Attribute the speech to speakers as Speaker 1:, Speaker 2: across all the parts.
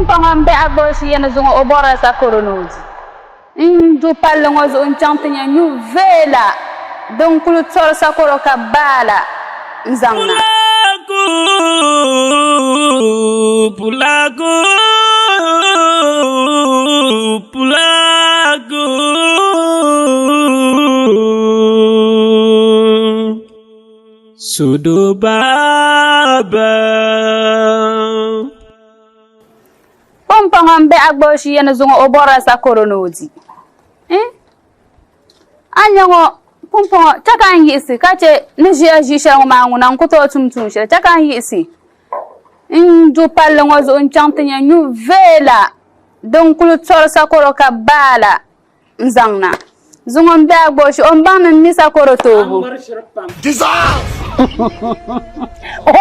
Speaker 1: Pangam be abosi yana zungo obora sa koronozi. Du palongo zo unchantenya new vela. Don kulu tsor sa koroka bala. Nzangna.
Speaker 2: Pulago. Sudu baba.
Speaker 1: Pangam be abosi yana zungo obora sa koronozi. Anyango Pumpo, chaka yisi kache nijia jisha nguna nkuto tumtumshe chaka yisi ndu palongo zo nchantenya new vela don kulu tsor sakoro ka bala nzangna zungo mbag boshi ombana ni sakoro tobu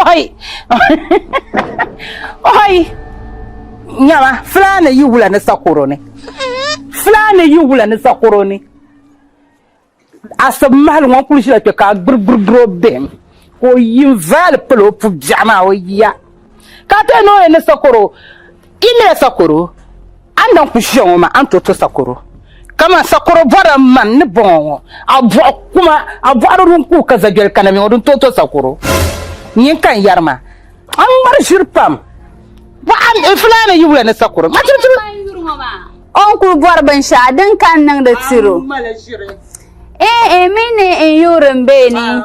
Speaker 3: oi oi nyama flana yula ne sakoro ne flana yula ne sakoro ne asab mahal ŋɔ kuli ʒila kpe ka gbirgbirgbiro bim ka o yin vaali pili o pu biɛɣu maa o ya ka te ni o yɛn ni sakoro imila sakoro an dan ku ʒiya ŋɔ ma an to sakoro kama sakoro bɔra man ni bɔŋɔ ŋɔ a bɔɣiri din ku ka zagbɛli kana mi ŋɔ din to sakoro nyin kan yɛrima an ŋmari ʒiri pam fulani yi wula ni sakoro ma
Speaker 1: on ku bɔri binshɛɣu din kan niŋdi tiro mine euro mbeni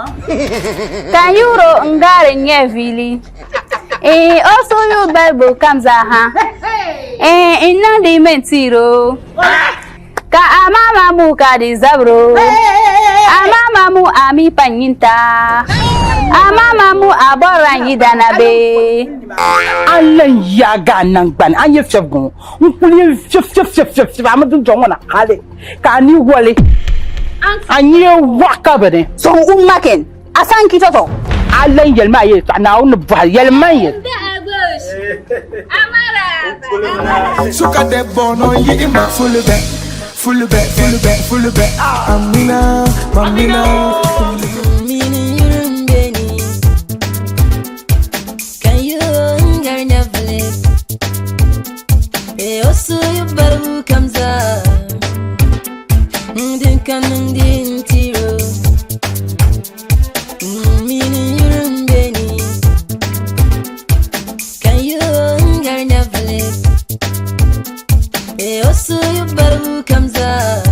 Speaker 1: kan euro ngare nye vili also you bible comes aha inna di mentiro ka amama mu ka di zabro amama mu ami panyinta amama mu abora yidana be
Speaker 3: allan ya ga nan ban an yi fefgun nkuli fef amadu jongona kale ka ni wole Anye waka bane
Speaker 1: so ummaken asan kitoto
Speaker 3: Allah yelma ye na on ba yelma ye
Speaker 4: amara suka de bono yi ma full be amina
Speaker 5: can you never live also you better comes up Kanang din tiro Mini yurun beni Can you never live also you better comes up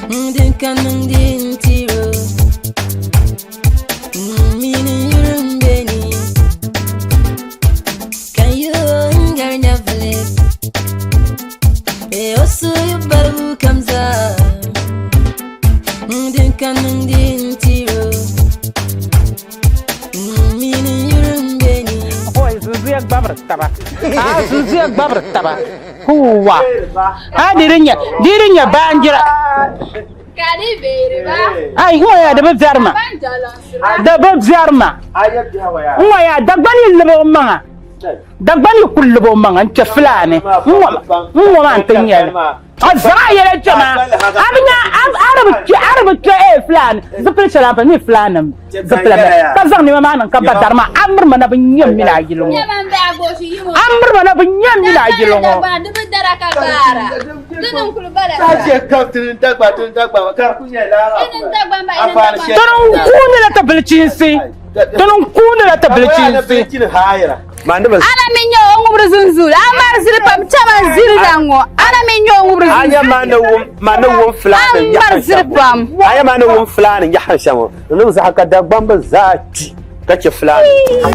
Speaker 5: Din kanang din tiro Mini yurun beni Can you never live also you better comes up Kanang din tiro Mini yurun beni
Speaker 3: Boy zuziya babar taba huwa dirinya banjira
Speaker 1: kadi bere ba
Speaker 3: ai hoya da bazarma hoya da gbani lebo manga da gbani kullo manga ta fulane mu ma antanya azaya jama abnya arab ke fulane zipil shalaba ni fulane zipil ta zangni ma nan ka badarma amr mana bin yam mina gilo amr mana bin yam mina gilo
Speaker 1: ba dubu daraka bara dunun kulbala
Speaker 6: ta je kautin dagba kar kunya la
Speaker 1: inin dagba ba inin dagba
Speaker 3: don kuni la tabilcinsi
Speaker 1: Ana minyo ngubru zunzul. Amar zirpam chama ziridango. Ana minyo ngubru zunzul.
Speaker 6: Anya mana won fulani ya
Speaker 1: zirpam.
Speaker 6: Anya mana won fulani ya hashamo. Nu za haka da bamba zati kace fulani.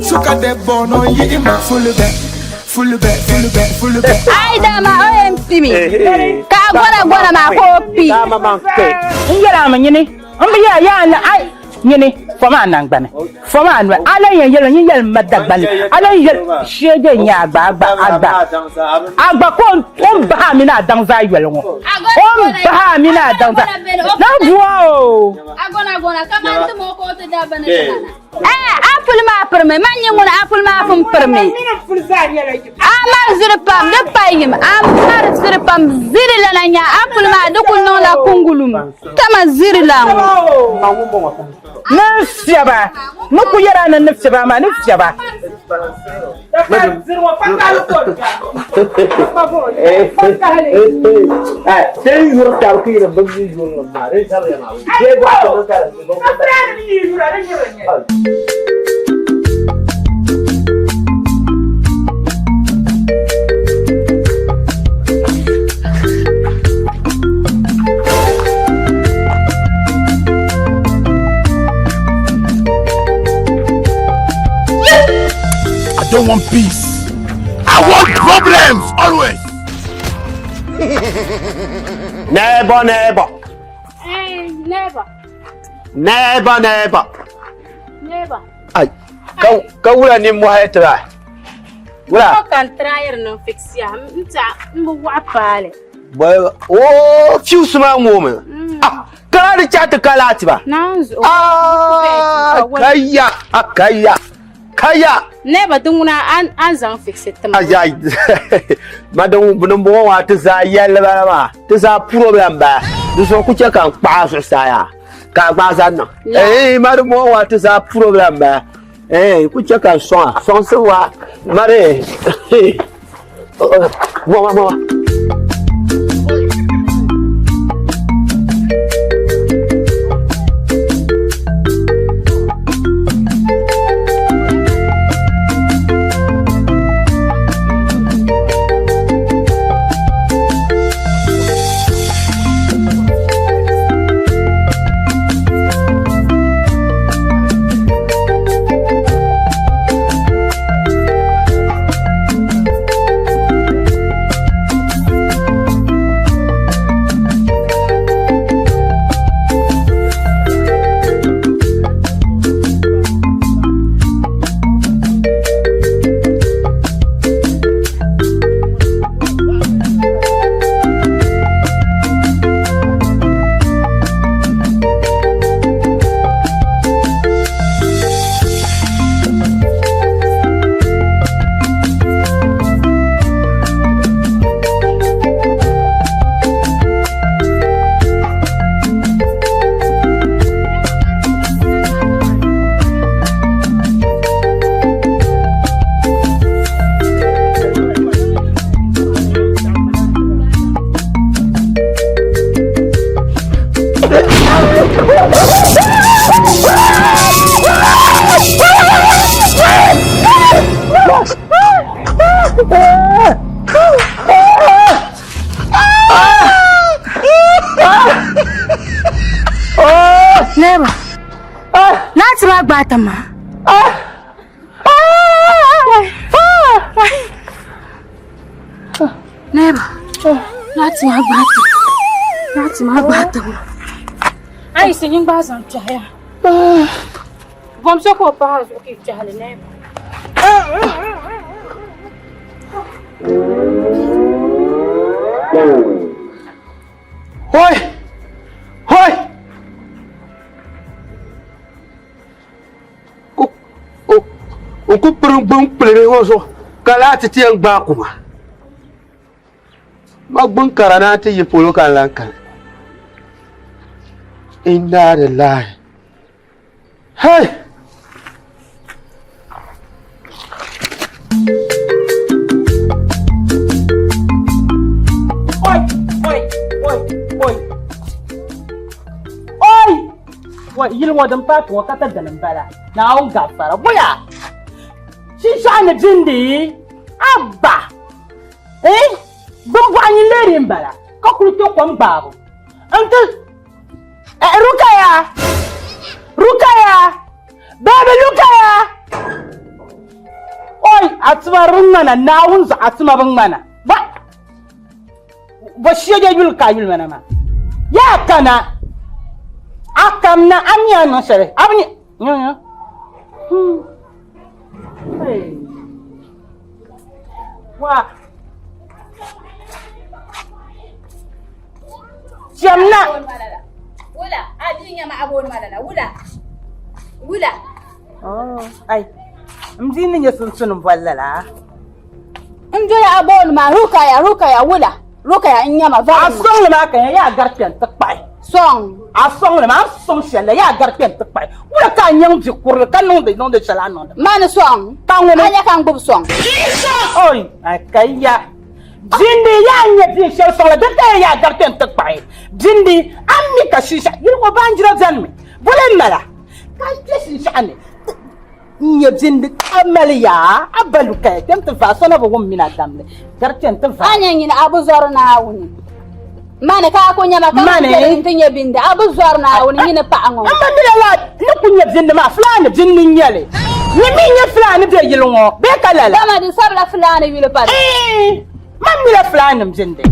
Speaker 4: Suka de bono yima full back.
Speaker 1: Ai da ma OMC mi. Ka gona ma kopi.
Speaker 6: Dama man kai.
Speaker 3: Ingera ma nyini. Ambe ya na ai nyini foma nangbane. Foma anwa. Ala yen yelo nyin yel madagbane. Ala yel shege nya agba. Agba ko on ba mi na danza yelo ngo. On ba mi na danza. Na buo.
Speaker 1: Agona kama ntimo ko te da bana sana. Apple ma perme manyi ngona apple ma fum perme. Amar zirpam de payim amar zirpam zirila nanya apple ma dukul non la kungulum tama zirila
Speaker 3: nafsiaba nuku yara na nafsiaba ma nafsiaba
Speaker 6: Tem juro que aqui na bangi juro na mare sabe na.
Speaker 4: I don't want peace. I want problems always.
Speaker 6: Never.
Speaker 1: Never.
Speaker 6: Ai, ka wura ni mu haitra. Wura.
Speaker 1: Kan trayer no fixia mta mbu wa pale.
Speaker 6: Boy, oh, fiu suma ngome. Ah, kana chat kala tiba.
Speaker 1: Nanzo.
Speaker 6: Ah, kaya.
Speaker 1: Never dunguna an zan fix it tama.
Speaker 6: Ajay. Madam bunum bo wa tza yel ba ma. Tza problem ba. Du so ku che kan pa so sa ya. Ka ba za no. Madam bo wa tza problem ba. Ku che kan son se wa. Mare. Mo.
Speaker 1: Never. That's my bottom. Never. That's my bottom. That's my bottom. I see you guys on Jaya. Vom so ko pa okay Jaya never.
Speaker 6: Hoi. O ku prum plere hoso kala ti tiang ba kuma. Magbun karana ti yipolo kan lankan. Inna lillahi. Hey.
Speaker 3: Oi, yilwa dan patu wakata dalan bala. Na on gafara boya. Shishane jindi. Abba. Don't want you lady in Bala. Cockle to one babu. Uncle Rukaya. Baby Lukaya. Oi, Atma Rumana, now Atma Bungmana. But she will call you, Manama. Yakana. Akamna Anya no sir. Hey. What? Jamna.
Speaker 1: Wula, adinya ma abon malala. Wula.
Speaker 3: Oh, ay. Mjini nye sunsunum wallala.
Speaker 1: Njoya abon ma rukaya wula. Rukaya inyama va.
Speaker 3: Asong ma kan ya garten takpai.
Speaker 1: Song.
Speaker 3: Asong ma song shele ya garten takpai. Wula ka nyang bi kurle kan non de chala non.
Speaker 1: Man song.
Speaker 3: Tangone.
Speaker 1: Anya kan gub song.
Speaker 3: Oi, akaya. Jindi ya nye bi shel song la de ya garten takpai. Jindi ammi ka shisha. Yirko banjira zanmi. Bulen mala. Kan shisha ne. Nye jindi amalia abaluka tem te fa sona bo mina damle garten te fa
Speaker 1: Anya nyina abu zor na awuni. Mane ka ko nyama ka tinye binde abu zor na awuni nyina pa ango.
Speaker 3: Amandila la ni kunya jindi ma flane jindi nyale. Ni mi nye flane de yilongo be kalala.
Speaker 1: Tama di sabla fulani wile pare.
Speaker 3: Mamila flane jindi.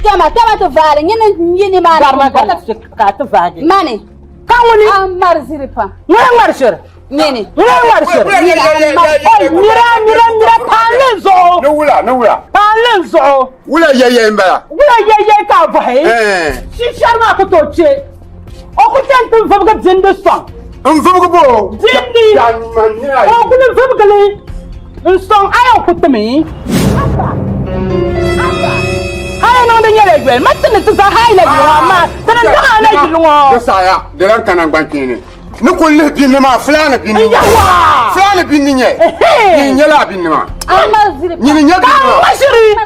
Speaker 1: Tama te vale nyini ma
Speaker 3: Garma ka te vage.
Speaker 1: Mane
Speaker 3: Kawoni
Speaker 1: amar ziripa.
Speaker 3: ngwa marshir.
Speaker 1: Nyini.
Speaker 3: Mira palenzo.
Speaker 4: No wula.
Speaker 3: Palenzo.
Speaker 4: Wula ye mbala.
Speaker 3: Wula ye ka vai. Si sharma ko toche. O ko tantum fabga jinde song.
Speaker 4: Mvugo bo.
Speaker 3: Jindi. O ko ne fabga le. Song ayo ko tumi. Hai no de nyele gwel. Matne to sa hai la ma. Tan da na jilungo.
Speaker 4: Desaya, deran kanan bankini. Ni kulle binni ma fulana binni.
Speaker 3: Yawa.
Speaker 4: Fulana binni nye. Ni nyela binni ma.
Speaker 1: Amar ziripa.
Speaker 4: Ni nye binni ma.
Speaker 3: Washiri.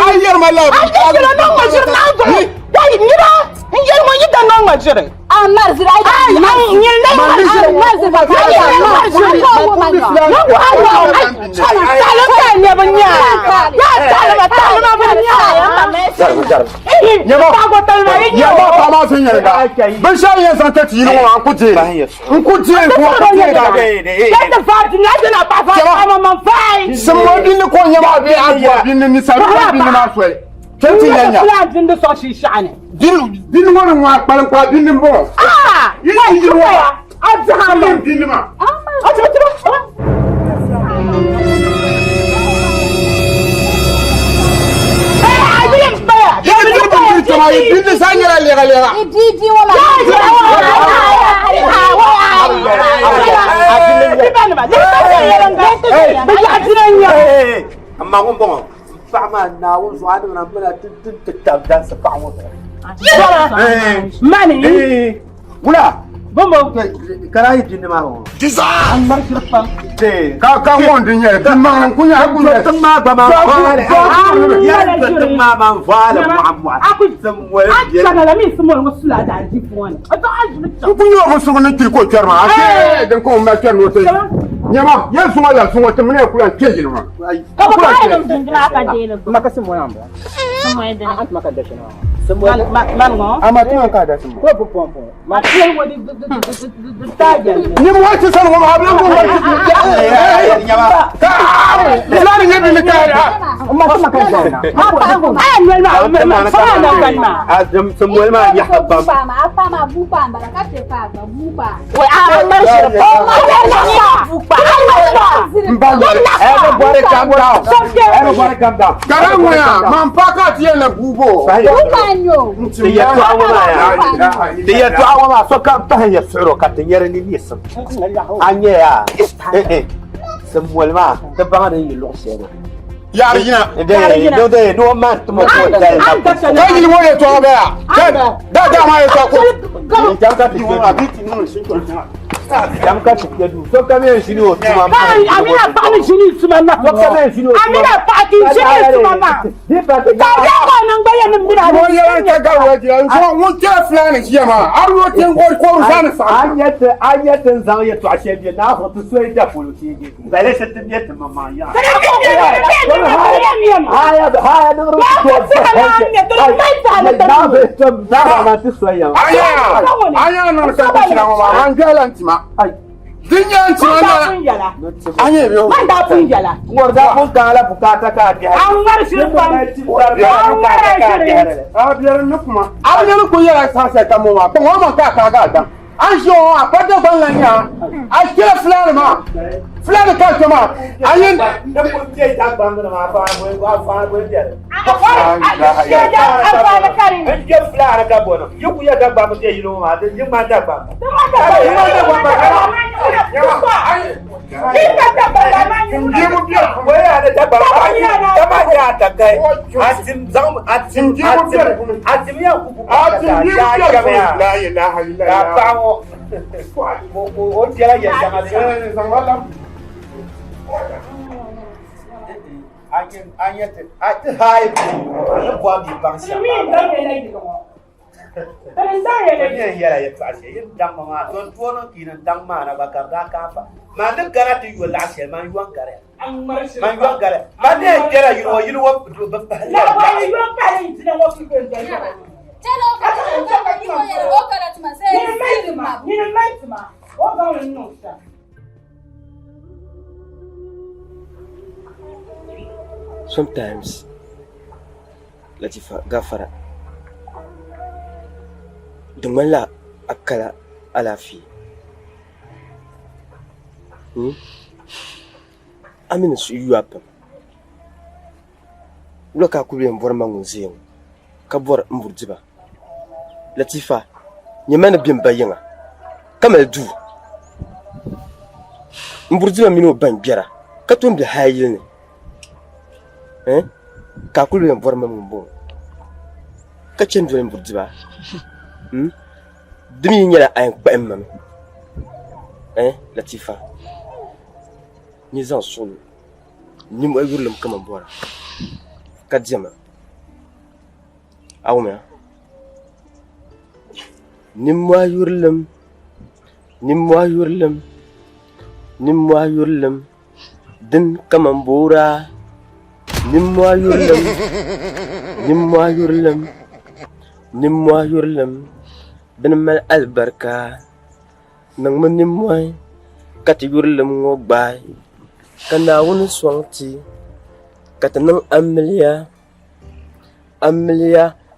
Speaker 4: Ayer ma la.
Speaker 3: Ajira no washiri na zo. Dai mira. Injel mo yida no washiri.
Speaker 1: Amar ziripa.
Speaker 3: Nyel na
Speaker 1: Amar
Speaker 4: Din wani wa kpalan kwa din bo. Yi wa.
Speaker 3: Azama
Speaker 4: din ma. Bin sa nyara lega.
Speaker 1: Idi wala.
Speaker 6: Amma ngon bon. Fama na wo so adu na mala tab dan sa pa wo.
Speaker 3: Mani.
Speaker 6: Wula.
Speaker 3: Bombo.
Speaker 6: Karai din ma ho.
Speaker 4: Disa.
Speaker 3: Amar sirpam.
Speaker 4: Ka won din ye. Din ma ku ya ku ya.
Speaker 6: Tun ma ba ma. Ya tun ma ma fala Muhammad.
Speaker 3: Aku
Speaker 6: Samuel.
Speaker 3: Sana la mi smol musula da jifone. Ato ajmi.
Speaker 4: Ku yo mo so ne ki ko charma. Den ko ma char no te. Nyama, ya sunga ya sunga te mene ku ya keji no.
Speaker 7: Ko ko ay dum dindra ka dele ko.
Speaker 3: Makasi mo yamba.
Speaker 7: Mo ay dele.
Speaker 3: At makadashina. Samuel man ngo.
Speaker 4: Amatu an ka da sumo.
Speaker 3: Ko pompo. Ma tiel wodi taja.
Speaker 4: Ni mo wati san ko ma habla ko wati. Ka. Fulani ne bi ka da.
Speaker 3: Ma sama kan sana. Ay ma sama na kan ma.
Speaker 6: Adam Samuel ma ya habba.
Speaker 1: Apa ma bupa baraka te pa bupa.
Speaker 3: Wai a mar shir. Bupa.
Speaker 6: Everybody calm down. Everybody calm down.
Speaker 4: Karamu ya, mampaka tie na bubo.
Speaker 1: Bupa nyo.
Speaker 6: Dia tu awama ya. Dia tu awama so ka ta ya suro ka te yere ni ni sam. Anye ya. Samuel ma te ba de yi lo sere.
Speaker 4: Yar yina.
Speaker 6: De no man to mo ko da.
Speaker 4: Ka yi mo ye to ba ya. Da ma ye to ko.
Speaker 6: Jam ka ti
Speaker 4: Ni wona bi ti no sin ko.
Speaker 6: Jam ka tu du. So ka me sini o tuma.
Speaker 3: Amina pa ni sini sumana.
Speaker 6: So ka me sini o.
Speaker 3: Amina pa ti sini sumana.
Speaker 6: Di pa te.
Speaker 3: Ka ya ko nan ba ya ni bina.
Speaker 4: Mo ya ka ga wa ji an so mo je fulani ji ma. Aru ten ko sana sa.
Speaker 6: Ayet nzan ye to ashe bi na ho to so e da polo ti ge. Bale se te bi te mama ya. Haya no ru ko.
Speaker 4: Aya no sa ko sina ma. Angela ntima. Dinya ntima na. Anya bi o.
Speaker 3: Manda punjala.
Speaker 6: Ngorda ko kala bukata ka ti.
Speaker 3: Anwar shirpan.
Speaker 4: Abiyar nukuma. Abiyar ko ya sa sa ta mo ma. Ko ma ka ga dan. Anjo a pata banganya. A kira fulani ma. Fulani ka kama. Ayin
Speaker 6: da ko je ta bangana ma fa bo je. Je fulani ka bono. Yuku ya da ba mo je yilo ma. De ma da ba. Yala ya tsashe yin dan mama don tuwono kinan dan ma na bakar da kafa ma nan gara ti yo la she man yuan gare man yuan gare ma ne jera yiro wo ba ba
Speaker 3: La ba ni yo pa ni tina wo ki ko nje.
Speaker 1: Telo ka ni mo yere o kala tuma se.
Speaker 3: Ni ma. O ga won no sta.
Speaker 8: Sometimes Latifa gafara dumala akala alafi amina su yiwa pam loka kubye mbor mangunze ka bor mburjiba Latifa nyemana bimba yinga kamal du mburjiba mino ban biara ka tumbi hayilne ka kubye mbor mangunbo ka chendu mburjiba demi nyala ay kpam mam Latifa ni zan solo ni mo ayurlum kama bora ka jema awma ni mo ayurlum din kama bora ni mo ayurlum bin mal albarka nang manim moy kati yurlum ngo bay kana won swangti kata nang amliya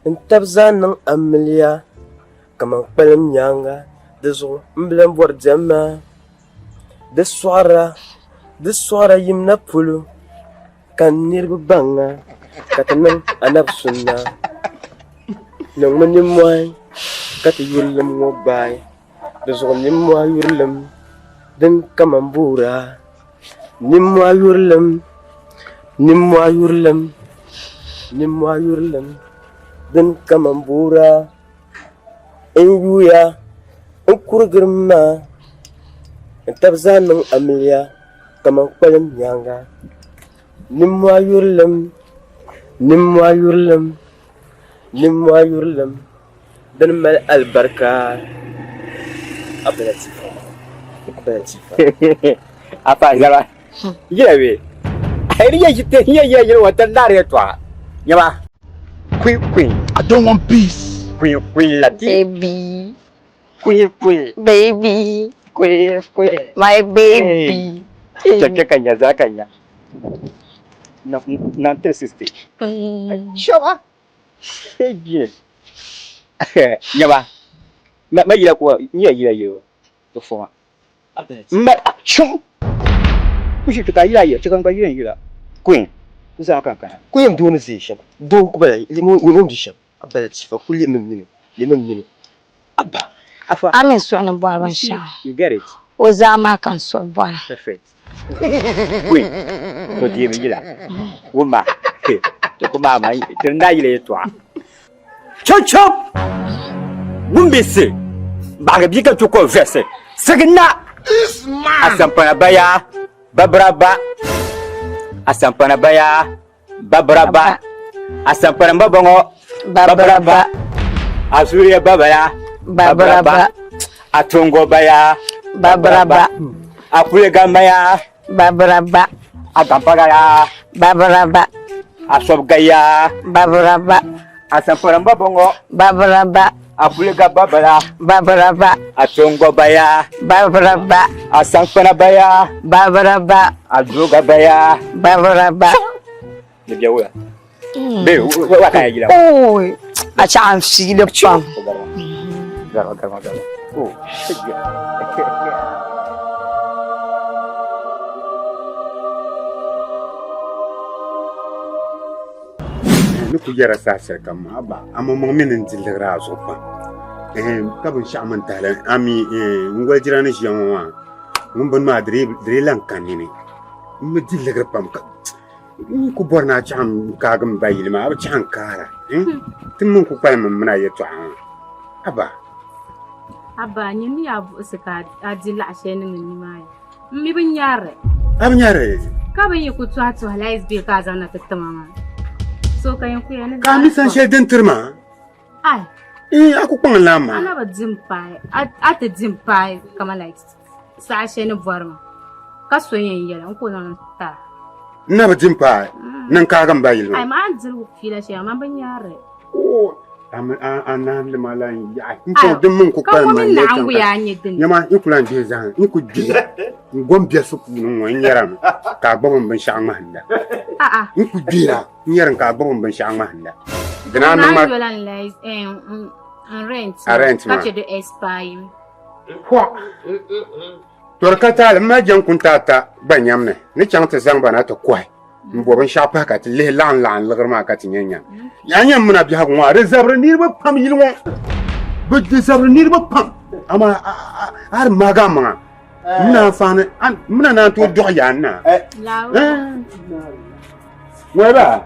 Speaker 8: intabza nang amliya kama pelem nyanga dezo mblem bor jama de swara yimna pulu kan nirbu banga kata nang anab sunna nang manim moy kati yurlum ngo bay dezo nimwa yurlum den kamambura nimwa yurlum den kamambura enyuya enkurgirma entabzanung amliya kamang palam nyanga nimwa yurlum dan mal albarka Latifa
Speaker 6: apa jala yewe ai ya jite ya watan dare to nyama queen
Speaker 4: I don't want peace.
Speaker 6: queen Lati
Speaker 9: Baby,
Speaker 6: baby queen
Speaker 9: my baby.
Speaker 6: Cek zakanya nanti sister coba bien nyama ma yila ko nya yila yo to fo ma chon kushi to kayila yo cikan ba yila queen za ka kan
Speaker 8: queen do no zishan do ko ba mo dishan Latifa kulli min abba
Speaker 6: afa
Speaker 9: Amin so na boy ban sha.
Speaker 6: you get it
Speaker 9: O zama kan so boy.
Speaker 6: perfect queen to die mi yila wuma to ko mama to na yila to chop Mumbisi, baga bika to ko verse.
Speaker 3: Signa asampana baya babraba asampana baya babraba asampana babongo babraba azuriya babaya babraba atungo baya babraba akulega maya babraba agampagaya babraba asobgaya babraba asampana babongo babraba akulega babala babraba atungo baya babraba asampana baya babraba azuga baya babraba Biawa. Be wa kaya gila.
Speaker 9: Oh, macam si depan.
Speaker 3: Garang. Oh.
Speaker 4: Nuku yara sasar kama aba amma mu'minin zillagra zofa kabin sha'man tala ami ngwa jirani shiyanwa mun ban ma dre lan kanini mu zillagra pam ka ku borna cham kagam bayil ma aba chan kara tin mun ku palma muna yato aba
Speaker 7: nyin ya bu suka ajila shenin ni mai mi bin yare ka ban yi ku tuwa to halais bi ka zanna tattama so kayan ku yana
Speaker 4: ka mi san shedin turma
Speaker 7: ai
Speaker 4: aku kwan lama
Speaker 7: ana ba jimpai ata jimpai kama like sa shenin barma ka so yin yara ko nan ta
Speaker 4: na ba jimpai nan kagam bayil ma
Speaker 7: ai ma an jiru fila shi amma ban yare
Speaker 4: anan da malan ya ko dum mun ku palma
Speaker 7: ne kan ku ya ni din
Speaker 4: yama ikulan je zan iku je gombe su ku nun wan yaram ka gbon ban sha ma handa iku jira yaran ka gbon ban sha ma handa dana nan ma rent
Speaker 7: ka ce da expire
Speaker 4: ko torkata ma jan kun tata ban yamne ni chanta zang bana ta kwai mbo ban sha pa ka ti le lan lagrma ka ti nyanya yanya muna bi hagu wa rezabra ni ba pam yilwo ba rezabra ni ba pam ama ar maga ma muna fane muna na to do ya na weba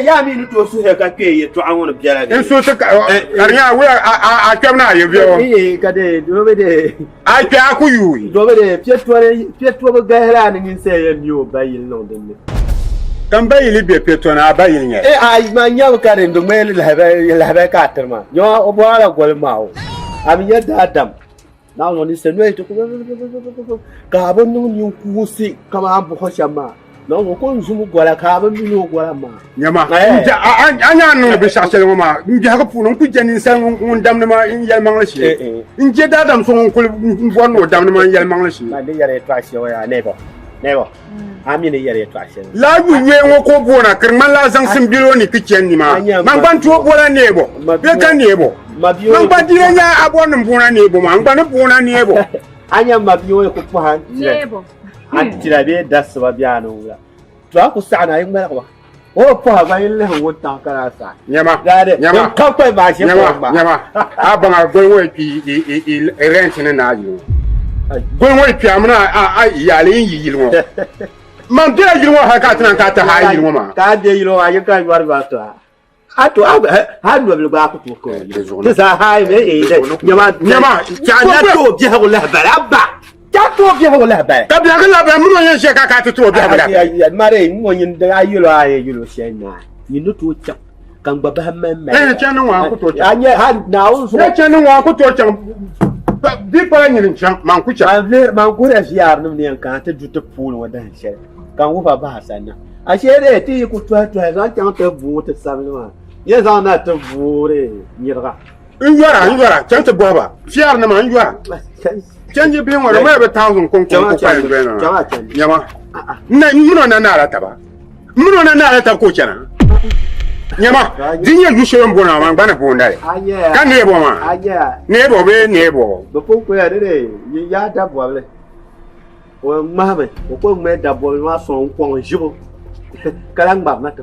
Speaker 6: ya mi ni to su he ka ke ye to an wona biara
Speaker 4: en so ta karnya we a kemna ye bio
Speaker 6: ka de do be de
Speaker 4: a ka ku yu
Speaker 6: do be de pieto ba gahra ni nse ye mi o bayil no de ni
Speaker 4: kan bayili be petona bayil nye
Speaker 6: ai ma nyaw ka de ndo mel la ba ka terma nyo o bo ala gol mawo am yedda adam na woni se no to ka ba nu ni ku si kama am bo shama no ko nzumu gola ka ba mi no gola ma
Speaker 4: nyama anya no be shashel ma ngi ha ko punon ku jeni san on damne ma in yel mangla shi ngi da dam so on ko bonno damne ma yel mangla shi
Speaker 6: na de yare to ashe wa nebo amine yare to ashe
Speaker 4: la gu we wo ko bona kirman la zang sim bilo ni kitchen ni ma man ban to bona nebo be kan nebo man ban dire nya abon bona nebo man ban bona nebo
Speaker 6: anya mabiyo ko po han
Speaker 7: nebo
Speaker 6: antira be dasba biano la to aku sana yin mara ko o po ba yin le wo ta kara sa
Speaker 4: nyama
Speaker 6: ka ko ba shi ko ba
Speaker 4: nyama abanga go we pi rent ni na yu go we pi amna yale yin yilwo man dira yilwo ha ka tan ka ta ha yilwo ma
Speaker 6: ka de yilwo ayi ka war ba to ato ha do be ba ko to ko to sa ha me nyama cha na to bi ha ko la ba to bi ha wala ba
Speaker 4: ka bi ha la ba mu yen she ka to bi ha wala
Speaker 6: ya mare mu yin da ayulo she na ni no to cha kan ba ba men
Speaker 4: cha no wa ku to cha
Speaker 6: anya ha na wo so
Speaker 4: cha no wa ku to cha bi pa yin cha man ku cha
Speaker 6: man ku da shi yar nim ne kan ta juta pul wa dan she kan wo ba sanna a she de ti ku to zan ta ta bu ta sabma ye zan na ta bu re nyirga
Speaker 4: yara cha ta bo ba fiar na man yara change bi wala ma be 1000 kon ko pa be na nyama na muno na nara taba muno na nara ta ko chana nyama dinya lusho mbona ma ngana bonda kan ne bo ma ne bo be ne bo
Speaker 6: bo ko ya de ya da bo le o ma be ko me da bo ma so ko jibo kalang ba ma ta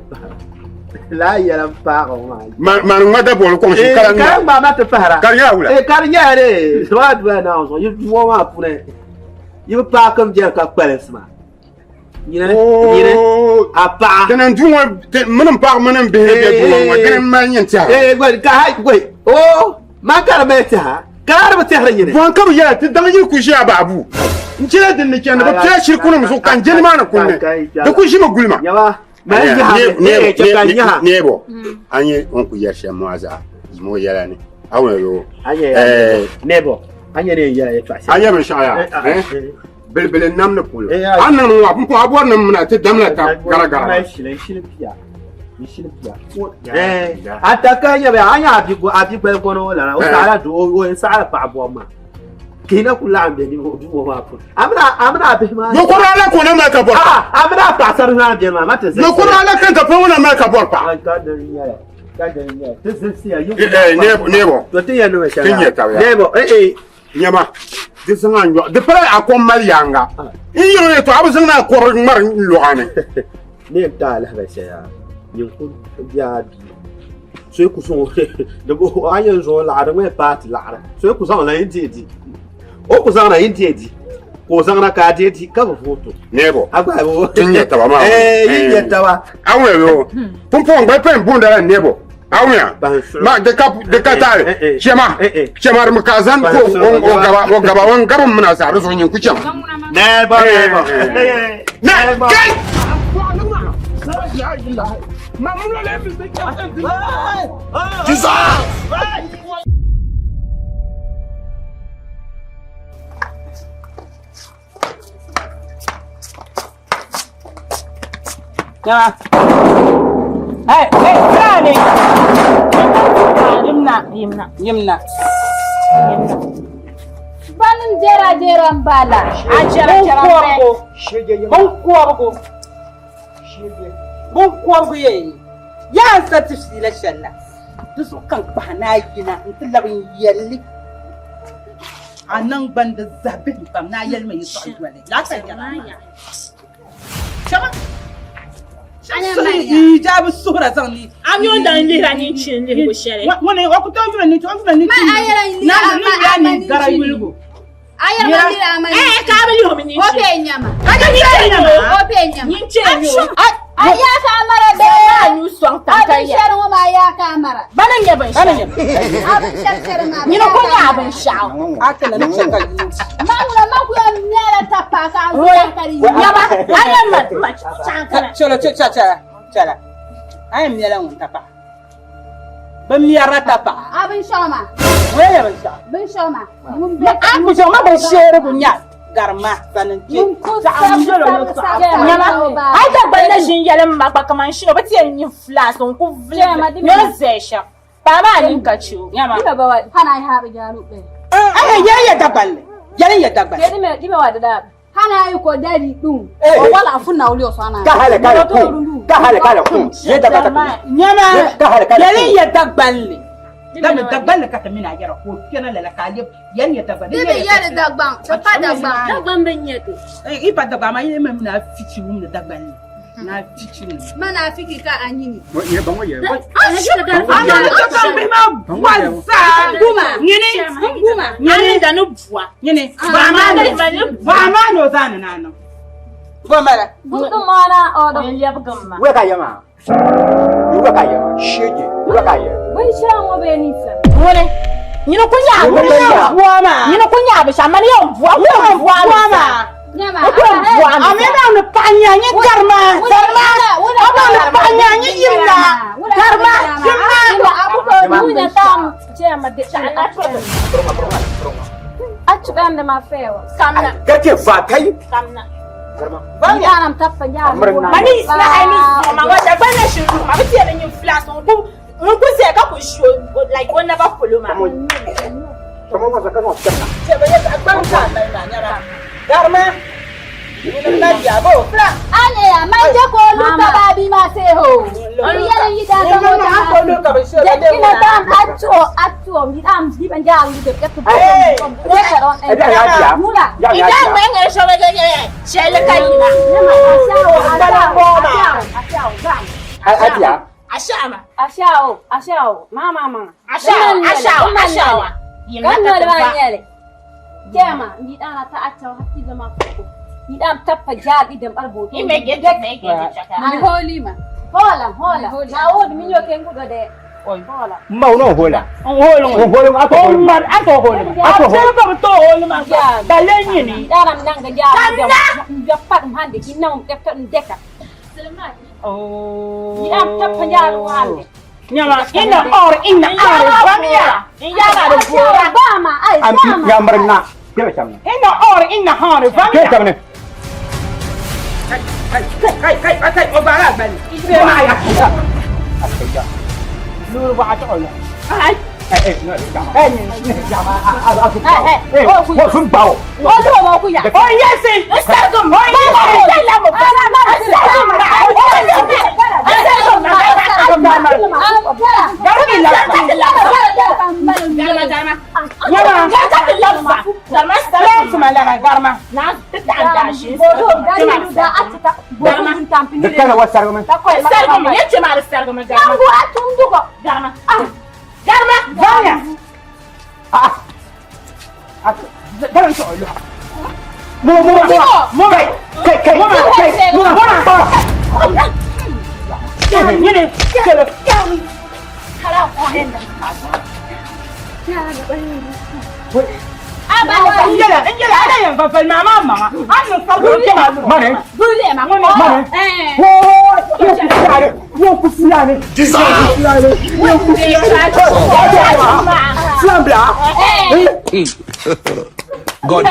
Speaker 6: la ya la pa ko ma
Speaker 4: ma da bo ko shi
Speaker 6: kalang ba ma ta para
Speaker 4: karnya wala
Speaker 6: karnya de so adwa na so you wa pune you pa kam je ka palesma yine apa
Speaker 4: kenan duwa mun pa mun be be duwa kenan ma yin ta
Speaker 6: go ka ha go o ma kar me ta Kar ba tehra yene.
Speaker 4: Bon kam ya ti dang yi ku shi ababu. Njira din ne kenan ba ta shi kuna muso kan jeni mana kunne. Da ku shi magulma.
Speaker 6: Yawa. Ma yi ha ne ke kan yi ha.
Speaker 4: Nebo. Anye on ku ya shi moaza. Mo yala ne. Awon yo.
Speaker 6: Anye nebo. Anye ne ya ya twasi.
Speaker 4: Anye ban sha ya. Belbele nam ne pul. Annan mo abun ko abor nam na te damla ta gara gara.
Speaker 6: Ma shi piya. Shi piya. Ataka ya ba anya abi gbe kono la. O sala do o sala pa abo ma. Kina kula ambe ni mo wa pu. Amna be ma.
Speaker 4: No ko ala ko na ma ka bor.
Speaker 6: Amna pasar na de ma mate.
Speaker 4: No ko ala kan ta fa na ma ka bor pa.
Speaker 6: Ka da ya. Tesiya yu.
Speaker 4: Nebo.
Speaker 6: To te ya no sha.
Speaker 4: Nebo. Nyama. Disanga nyo. De pare akon mal yanga. Iyo to abu zanga ko mar luane.
Speaker 6: Ne ta la ba sha ya. Yin kun ya bi. So ku so de bo ayen zo la da me pat la. So ku so la yin ti. O ku so na yin ti. Ko so na ka ti ka ba foto.
Speaker 4: Nebo.
Speaker 6: Agba bo.
Speaker 4: Tinya ta ba ma.
Speaker 6: Yin ya ta ba.
Speaker 4: Awe yo. Pumpo ngba pen bunda nebo. Awuya ma de katare chema mukazan ko o gaba wan garum muna sa ruso yin kucin
Speaker 6: ne ba kai
Speaker 3: Hey, Granny! Yimna.
Speaker 1: Banin jera mbala.
Speaker 3: Bon kuwargo ye. Ya satisfi la shalla. Dusu kan bana gina in labin yalli. Anan banda zabin kam na yalma yi so dole. La ta jama'a. Shama. Ijabu sura zani.
Speaker 10: Anyo dan lira ni chin ni ko shere.
Speaker 3: Wani wa ku to ni to ni.
Speaker 1: Ma ayara ni.
Speaker 3: Na ni gara yulgo.
Speaker 1: Ayara ni la mani.
Speaker 10: Ka bali ho ni.
Speaker 1: Ope nyama.
Speaker 10: Ka ni nyama.
Speaker 1: Ope nyama.
Speaker 10: Ni chenyo.
Speaker 1: Aya kamara be.
Speaker 10: Anyu swang tankaya.
Speaker 1: Abin sharu ma ya kamara.
Speaker 10: Banan ya ban sha.
Speaker 1: Abin sharu ma.
Speaker 10: Ni no ko ya ban sha.
Speaker 3: Akala ni shaka yi.
Speaker 1: Mangula makuya nyala tapaka.
Speaker 10: Nyama. Ayama ma chankana.
Speaker 3: Chala. Ai mi yala ngun tapa. Ba mi yara tapa.
Speaker 1: Abin shoma.
Speaker 3: Waya ban sha.
Speaker 1: Bin shoma. Mun be.
Speaker 3: An ku shoma ban shere bunya. Garma sanin ke.
Speaker 10: Nyama. Ai da ban na jin yalan ma ba kaman shi no ba tiyan yin flash on ku vle. Yo zesha. Ba ma ni ka ciwo. Nyama.
Speaker 1: Ina ba wa hana ai haɓe jaru be.
Speaker 3: Ai ya daballe. Ya daballe.
Speaker 1: Ke dime wa da. Hana ai ko dari dum. O wala funna uli o sana.
Speaker 6: Ka hala ku. Ye da ba.
Speaker 3: Nyama.
Speaker 6: Ka hala.
Speaker 3: Ya daballe. Dame daballe ka tamina yara ko kena la kalib yan ya daballe.
Speaker 1: Dime yare dagban. So pa dagban. Dagban ben yete.
Speaker 3: Ipa dagba ma yeme na fichi wum na daballe. Na fichi.
Speaker 1: Mana fiki ka anyini.
Speaker 4: Ye bango ye.
Speaker 10: Nyini da no bua.
Speaker 3: Nyini.
Speaker 10: Ba
Speaker 3: ma no zana nano. Gomara.
Speaker 1: Butu mana o do
Speaker 10: ya bugamma.
Speaker 6: We ka yama. We ka yama. Shege. We ka yama.
Speaker 1: Bai sha mo be ni sa.
Speaker 10: Wole. Nyino kunya
Speaker 3: Buama.
Speaker 10: Nyino kunya be shamani yo bua.
Speaker 3: Buama.
Speaker 1: Nyama.
Speaker 3: Amena no panya ni garma. Amena panya ni yimna. Garma.
Speaker 1: Abu ko dunya tam. Chema de ana Achuganda mafewa.
Speaker 10: Kamna.
Speaker 6: Kake fa kai.
Speaker 10: Kamna.
Speaker 1: Bani anam tappa nyama.
Speaker 10: Mani isna ani ma wada bana shiru ma biti yana yin flash on ku mun ku sai ka ku show like one never follow ma.
Speaker 6: Sama wasa kan wasa.
Speaker 3: Ce ba ya agban ka na nyara. Garma. Ni na dia bo.
Speaker 1: Ane ya manje ko lu ka babi ma se ho. Ori yana yi da ga mo ta
Speaker 3: ko lu ka ba shi da
Speaker 1: ina tam atto mi am di banja lu de ka tu. Mula.
Speaker 10: Idan mun ga show ga ga shele kai na.
Speaker 6: Atia.
Speaker 1: Ashao. Mama.
Speaker 10: Ashao.
Speaker 1: Kan da banyale. Kema ni dana ta atto hatti da ma ko. Ni dam tappa jabi dem arbo.
Speaker 10: Ime gede chaka.
Speaker 1: Ni holima. Hola. Na wod minyo ken gudo de.
Speaker 6: Mbau no hola.
Speaker 3: On holo.
Speaker 6: On holo ma to holo.
Speaker 3: Mar an to holo.
Speaker 6: Ato holo.
Speaker 3: Sai ba to holo ma. Da lenyi ni.
Speaker 10: Yaram nanga yaram. Ya pat hande ki naum deka deka.
Speaker 3: Oh.
Speaker 10: Ya tap panyaru hande.
Speaker 3: Nyama inna or bamiya. Yara da gora.
Speaker 10: Bama ai bama.
Speaker 6: Ya marna. Ke chamne.
Speaker 3: Inna or inna hore bamiya.
Speaker 6: Ke chamne.
Speaker 3: Kai, obara bani. Ma ya. Lulu ba ta olla. Ai.
Speaker 6: No, what from bow?
Speaker 3: Oh, yes, Garma! Jangan soal lu. Mau. Ini. Kalau Anjala ada yang papel mama. Anu sabun mana?
Speaker 10: Boleh mama.
Speaker 3: Mana? Yang kusiane. Selambla.
Speaker 2: God.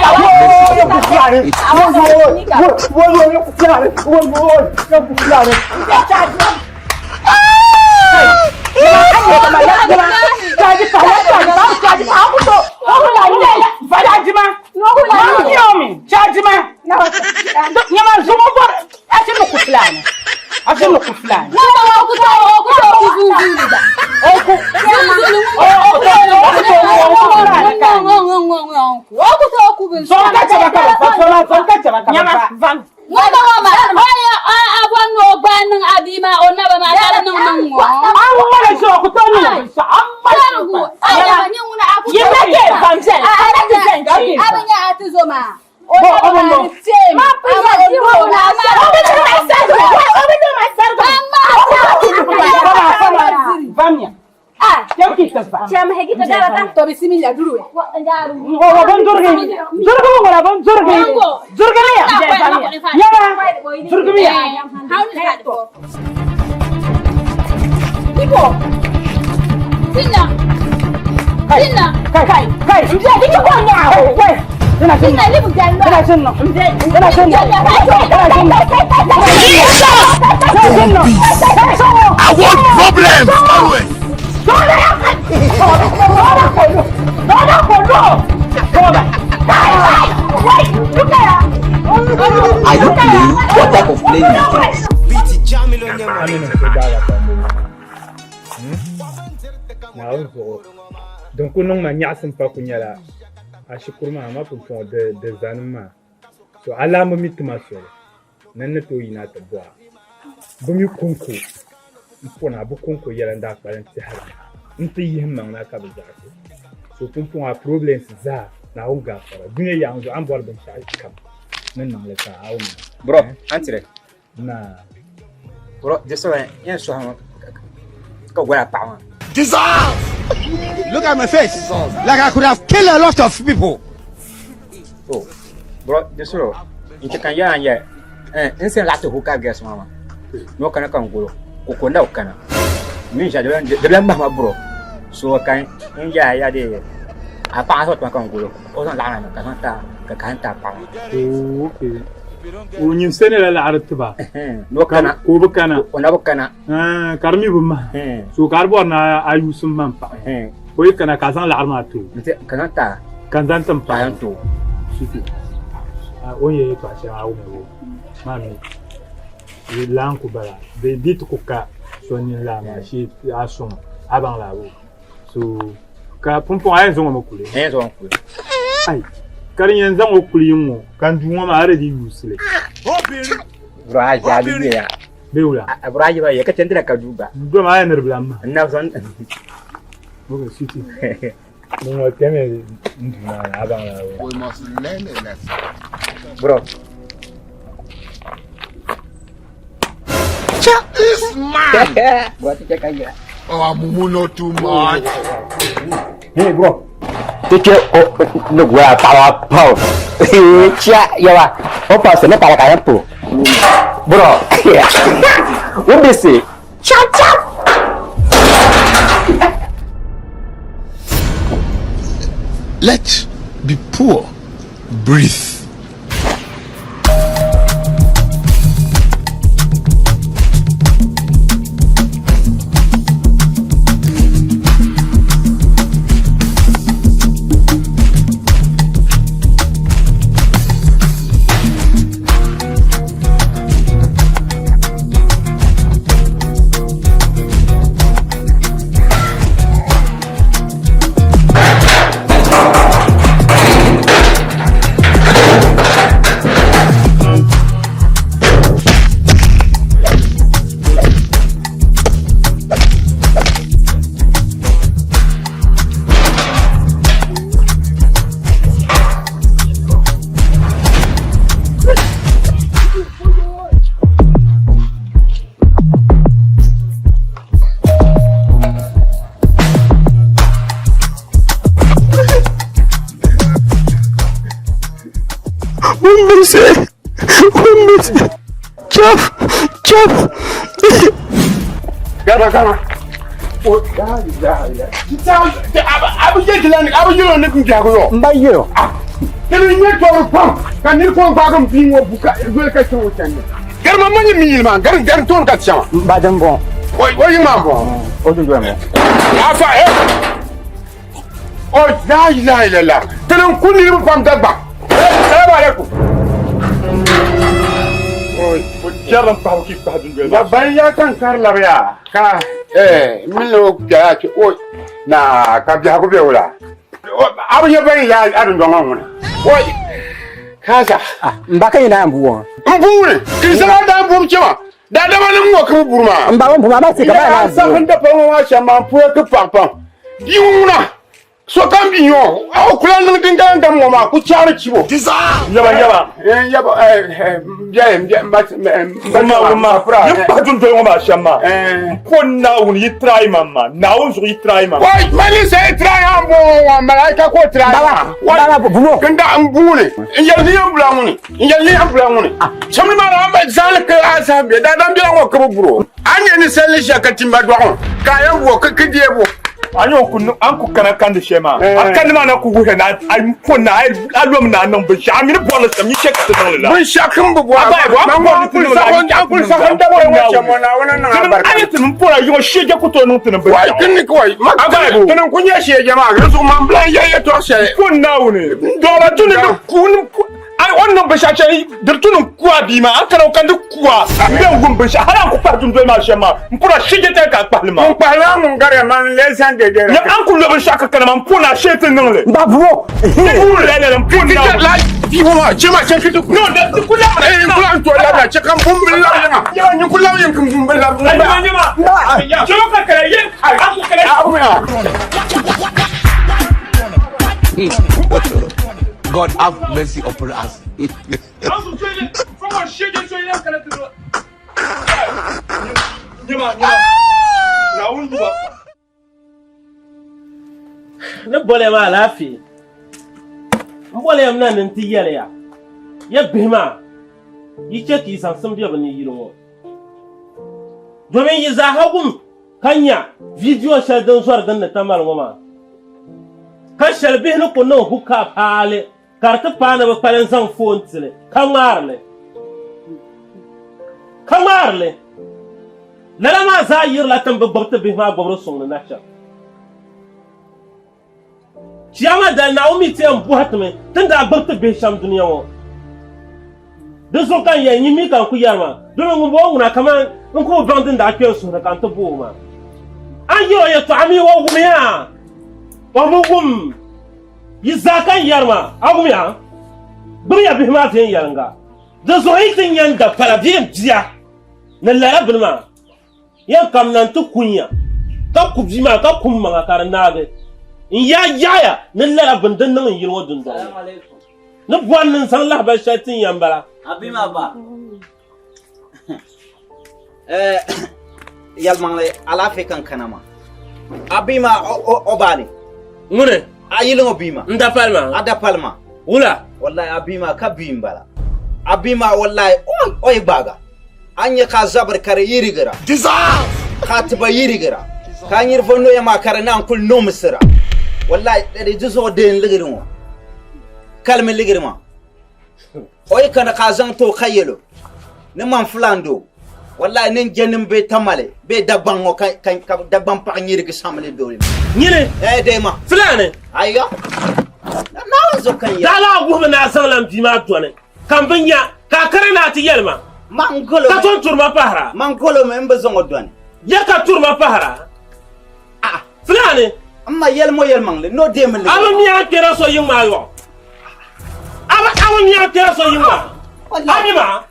Speaker 11: Are you playing? What type of playing is this?
Speaker 12: Donc on m'a nyasim pa kunyala ashikurma ma pour de zanima so ala mo mitma so nan to yina ta bwa bumi kunku mpona bu kunku yala nda parenti har nti yimma na ka bija so pumpon a problems za na unga fara dunya yanzu an bor ban sai kam nan nan la ta awu
Speaker 13: bro antire
Speaker 12: na
Speaker 13: bro de so yan so ha ka gwara pa
Speaker 14: Jesus! Look at my face. Like I could have killed a lot of people.
Speaker 13: Oh, bro, this road. You can ya and ya. Instant like to hook up gas, mama. No can come go. Kokona kana. Means I don't the mama bro. So can in ya de. A pass out my congo. Or not la canta pa.
Speaker 12: Okay. Unyin senela la artiba.
Speaker 13: No kana
Speaker 12: ko bukana.
Speaker 13: Ona bukana.
Speaker 12: Karmi buma. So karbo na ayusum mampa. Ko kana kazan la armatu.
Speaker 13: Kanata.
Speaker 12: Kanzan tampa
Speaker 13: to.
Speaker 12: Sisi. Oye to asha awu. Mami. Ilan ku bala. Be dit ku ka sonin la ma shi asom aban la wo. So ka pompon ayen zo mo kule.
Speaker 13: Zo kule.
Speaker 12: Ai. Karin yanzu an okuli mu kan duwa ma are di usle
Speaker 13: bra ja bi ya
Speaker 12: beula
Speaker 13: bra ja ba ya ka tendira ka duba
Speaker 12: do ma yana blam
Speaker 13: na zon
Speaker 12: bugo city mun wa teme nduna aban la
Speaker 14: We must learn a lesson.
Speaker 13: bro
Speaker 14: Check this man.
Speaker 13: Buat cek aja
Speaker 14: Oh, Mumu, not too much.
Speaker 6: Hey, bro. Take care of the way power power. Chia, yawa. Opa, se ne para kaya po. Bro. What they say? Chop chop.
Speaker 14: Let's be poor. Breathe.
Speaker 6: Chop. Gara. Oh, ya. Abu yelo ne kun jago yo. Mba yelo. Kele ni to pam. Kan ni ko ba gam bi ngo buka gol ka to tan. Gar ma mani mi ma gar ton ka chama. Mba dem bon. Oy ma bon. O do mo. Afa Oh, la ilaha illallah. Kele kun ni pam dagba. Assalamu alaikum. Jalan tahu kita juga. Ya banyak kan karla ya. Ka milo ya ke na ka biya ko biya wala. Abu ya bani ya adun donga mun. Kaza. Mbaka ina mbuwa. Mbuwa. Kisala da mbuwa chama. Da manin mo ka burma. Mbawa mbuwa ba se ka ba na. Sa handa pa mo wa chama puwa ka pam. Diuna. So kan bi yo aw kulan nan dinga ngam mo ma ku chara cibo yaba ma fra yim patun to mo ma shama kon na un yitrai mama na un so yitrai mama wai mali sai trai ambo malaika ko trai baba buno kanda ambune yalni ambulanguni chami ma na ba zalika asabe da dan bi ngo ko buro anye ni sel shakatimba do kayan bo ka kidie bo anyo kunu anku kana kandi shema akan ma na ku hu na ai pona ai alom na nan bin sha mi bo na sam ni check to la bin sha kan bu ba ma mo ku sa kon da bo wa chamo na wona na barka ai tin pora yo shege ku to nun tin bin wai kin ni ko ma ba tin kun ya shege ma rezu man blan ya to she kun na woni do la tun kun ai wannan bashace dirtunun kuwa bi ma an kana kan duk kuwa ben gun basha har an ku partun do ma shema mpura shige ta ka palma mun pala mun gare man lesan de de ya an ku lo basha ka kana man puna shetin nan le ba bro ku le le puna la di ho ma chema che kitu no da ku la ku to la da che kan bum bil la ya ni ku la yin kan bum bil la ba ya jo ka kare yin an ku kare God have mercy upon us.
Speaker 15: Ne bole ma lafi. Mbole am nan nti yele ya. Ya bima. Yi che ki san sam biya bani yiro. Domin yi za hagum kanya video sha dan suwar dan na tamal ngoma. Kan shalbi ne ko no huka pale. Karta pana ba palen san fontsile kamarle lala ma za yir la tan babta bi ma gobro song na cha chiyama da naomi te am buhatme tanda babta be sham duniya wo de so kan ya nyimi kan ku yarma do mo bo nguna kama ko bandin da ke so na kan to bo ma ayo ya to ami wo gumiya wa bo gum yizakan yarma agumya buriya bihma tin yaranga da zoitin yanda paravim dia na la bilma yan kam nan to kunya ka kubjima ka kumma karnage in ya na la bandan nan yirwo dun da assalamu alaikum na buwan san Allah ba shatin yambara abima ba
Speaker 11: yalman ala fe kan kanama Abima obani.
Speaker 15: Ngune.
Speaker 11: Ayilo obima.
Speaker 15: Nda palma.
Speaker 11: Ada palma.
Speaker 15: Wula.
Speaker 11: Wallahi abima kabimbala. Abima wallahi oy baga. Anya ka zabar kare yirigira. Dissolve. Khatiba yirigira. Kanyir fono yama kare nan kul no misra. Wallahi de juso den ligirmo. Kalme ligirma. Oy kana kazan to khayelo. Ne man flando. Wallahi nen jenim be tamale be dabango kan daban pa yirigi samale dole.
Speaker 15: Nyine
Speaker 11: dema.
Speaker 15: Flane.
Speaker 11: Ayya. Na zo kan ya.
Speaker 15: Dala go na salam dima tone. Kambanya ka kare na ti yelma.
Speaker 11: Mangolo.
Speaker 15: Ka ton turma pahara.
Speaker 11: Mangolo me mbe zongo dwane.
Speaker 15: Ya ka turma pahara. Ah, Flane.
Speaker 11: Amma yelmo yelmangle no demle.
Speaker 15: Aba miya kera so yima yo. Aba miya kera so yima. Abima.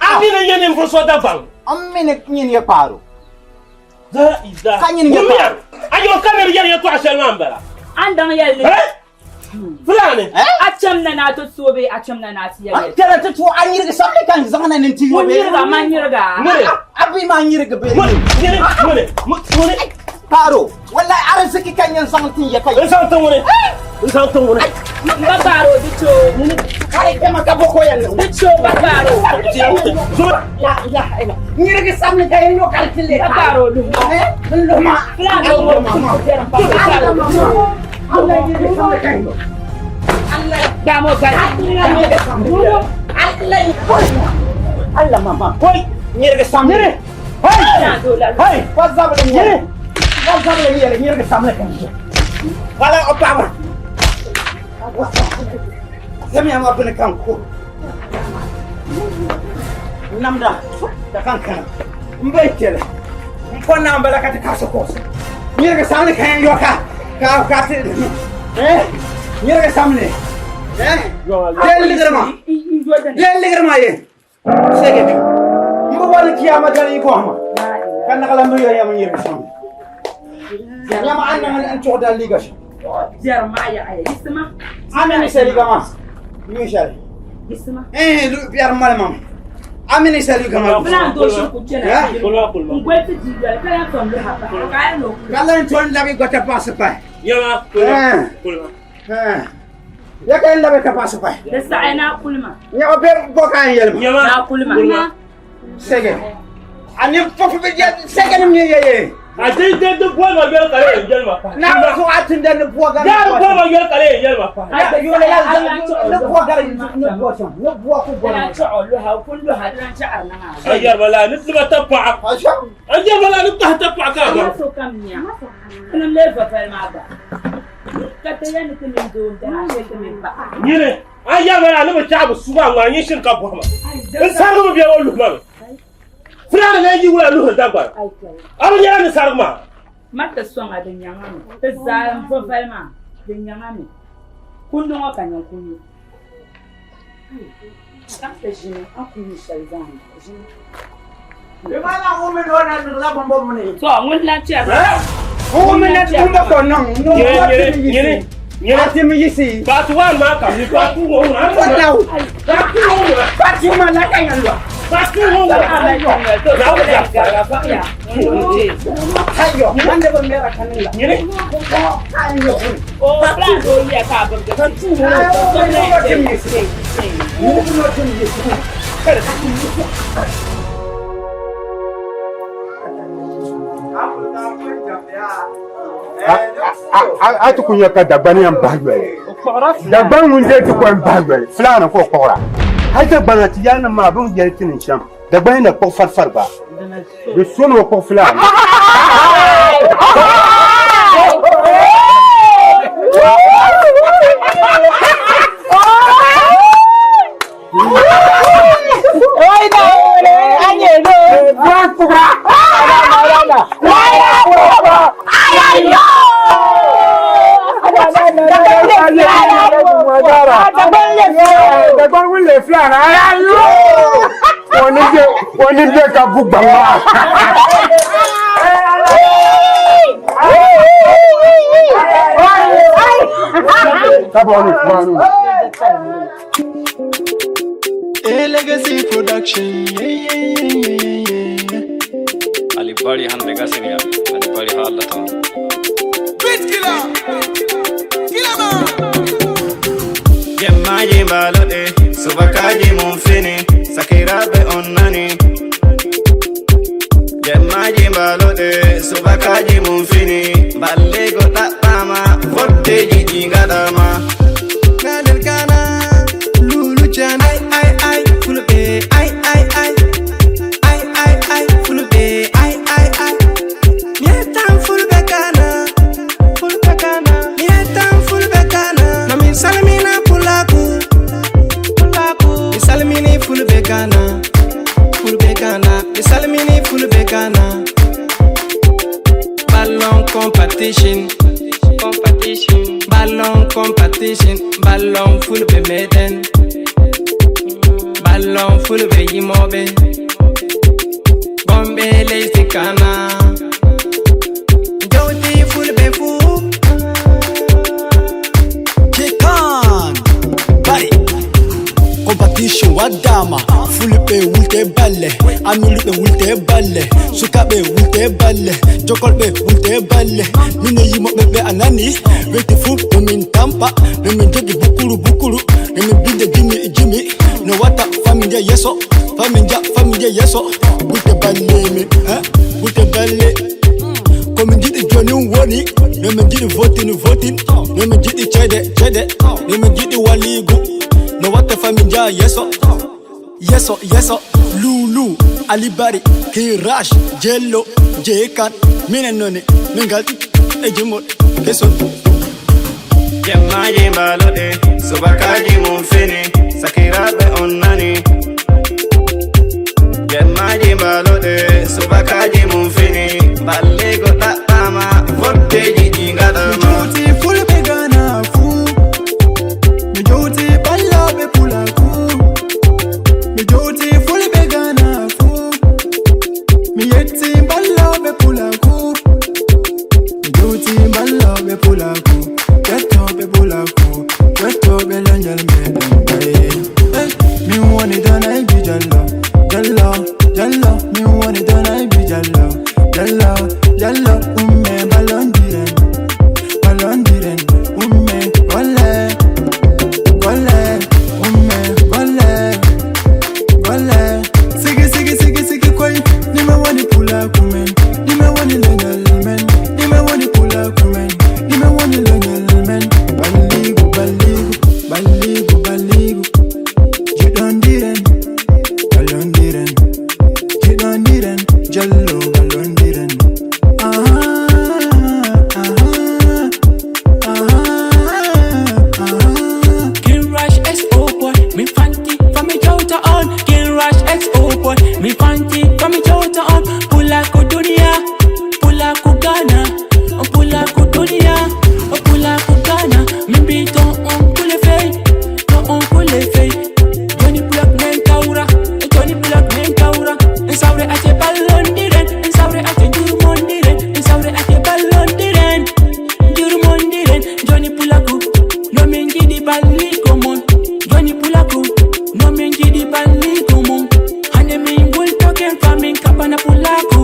Speaker 15: Abina yene mfoso da bang.
Speaker 11: Amine nyin ya paro.
Speaker 15: Da ida.
Speaker 11: Kanyin ya paro.
Speaker 15: Ayo kamera yene to asel mambara.
Speaker 10: Andang yelle.
Speaker 15: Fulani.
Speaker 10: Acham na to sobe acham na ti yelle.
Speaker 11: Kera to anyirga sabe kan zangana nin ti yobe.
Speaker 10: Nyirga manyirga.
Speaker 11: Abi manyirga be.
Speaker 15: Mune.
Speaker 11: Paro. Wallahi arziki kanyan santin ya kai.
Speaker 15: Santin wone. Santin wone.
Speaker 10: Babaro dicho.
Speaker 11: Kai kama kaboko yalla.
Speaker 10: Dicho babaro.
Speaker 11: Ya. Nyirga samne kay yo kalkile.
Speaker 10: Babaro lu.
Speaker 11: Luma.
Speaker 10: Allah nyirga samne kay. Allah damo kay.
Speaker 11: Allah mama. Koi nyirga samne. Hey. Wazab le nyirga. Wazab le nyirga samne kay. Wala opama. Zami ama bune kanko. Namda da kanka. Mbekele. Mpona mbala kati kasokosa. Nyirga samne kay yoka. Ka nyirga samne. Ligerma ye. Sege. Mbo wala kiyama dali ko ama. Kan kala mbo yo yama nyirga samne. Yama anna an choda ligash.
Speaker 10: Jermaya ay isma.
Speaker 11: Amene seli kama. Mishal.
Speaker 10: Isma.
Speaker 11: Biar malam. Amene seli kama.
Speaker 10: Plan do sho ku tena. Ngwete jiga kala ton le hapa. Kala no.
Speaker 11: Kala ton la gota passe pa.
Speaker 15: Yama. Kulma.
Speaker 11: Ya kan la ka passe pa.
Speaker 10: Da sa'ina kulma.
Speaker 11: Ya obe bokan yelma.
Speaker 15: Yama.
Speaker 10: Na kulma.
Speaker 11: Sege. Ani fofu be sege ni yeye.
Speaker 15: Ade de boy ma gel kale gel ma pa.
Speaker 11: Na so atinde ne boga.
Speaker 15: Ya boy ma gel kale gel ma pa.
Speaker 11: Ade yo le ne boga ne boga. Ne boga ko boga.
Speaker 10: Na ta'allu ha kullu hadran sha'ar na.
Speaker 15: Ajar bala nisba tafa. Ajar bala nisba tafa ka.
Speaker 10: Ma so kam niya. Kuna le fa fa ma ba. Kataya ni kun do da ha ke min ba.
Speaker 15: Nyine. Ajar bala ne ba chabu suba ma yin shin ka bohma. In saru biya wallu ma. Fulani ne yi wula luhun dagbar. Abin yana ni sarma.
Speaker 10: Mata son a din yanga mi. Ta zaran fafalma din yanga mi. Kullum wa kanyan kullu. Kafta jini an kullu shaizan.
Speaker 11: Imana umi no na la bombo mune.
Speaker 10: To mun lafiya.
Speaker 11: Umi na tumba ko non.
Speaker 15: Nyine.
Speaker 11: Ati mi yisi.
Speaker 15: Batu wa ma ka ni batu wo na.
Speaker 11: Batu ma la kanyan lo.
Speaker 15: Batu wo wa.
Speaker 11: Ayo, mande ko mera kanila.
Speaker 15: Nyine.
Speaker 11: Ayo.
Speaker 10: O plan do ya ka ba ga tan tu.
Speaker 4: Atu kunya ka dagbani am bagwe. Dagban mun je tu ko am bagwe. Fulana ko kora. Hay dagbana ti yana ma bun je tin sham. Dagban na ko farfar ba. De sono ko fulana. Onide ka bugba wa.
Speaker 16: A Legacy Production. Ali bari hande gasini ya adi bari halata
Speaker 14: Beat killer man
Speaker 17: Gemmaji balode subakaji mumfini sakirabe onnani Gemmaji balode subakaji mumfini ballego tapama fotteji dingadama Kadel kana lulu chan ai fulbe ai fulbe ai Mietan fulbe kana Mietan fulbe kana na min salmina pulaku mi salmini fulbe kana mi salmini fulbe kana Ballon competition Ballon fulbe meden Ballon fulbe yimobe Bombe lazy kana Joti fulbe fu
Speaker 14: Kekan Bari Competition wadama Fulbe wulte balle Amulbe wulte balle Sukabe wulte balle Jokolbe wulte balle Mine yimo bebe anani Weti fu Min tampa Min jogi bukuru Min binde jimmy No wata familia yeso Familia yeso Wulte balle mi Wulte balle Comme dit Johnny Woni Ne me dit voting Ne me dit chede Ne me dit waligu No wata familia yeso Lulu Alibari Kirash Jello Jekan Mine noni Mingalti Ejimot Keso
Speaker 17: Gemmaji balode subakaji mumfini sakirabe onnani Gemmaji balode subakaji mumfini ballego tapama fotteji dingadama Joti fulbe gana fu Mi joti ballabe pulaku Mi joti fulbe gana fu Mi yetti ballabe pulaku Mi joti ballabe pulaku Get up, l'angel me want it done, I be Jallo. Me want it done, I be Jallo. Umme ballon diren, umme gole, umme gole. Sigi koi, ni me want it pula kumen, ni me want it l'angel men, ni me want it pula kumen, ni me want it l'angel men. Baligu You don't diren Jallo ballon diren
Speaker 18: King Rush XO boy Me fancy from me jota on King Rush XO boy Me fancy from me jota on Pula ko dunia Pula ko Ghana Pula ko dunia Pula ko Ghana Me beat on kule fey On kule fey Johnny Plug men kaura Insaure ate ballon diren Insaure ate jurumon diren Johnny Pulaku No mengi di balli komon Johnny Pulaku No mengi di balli komon Hande min gul token famin kapana Pulaku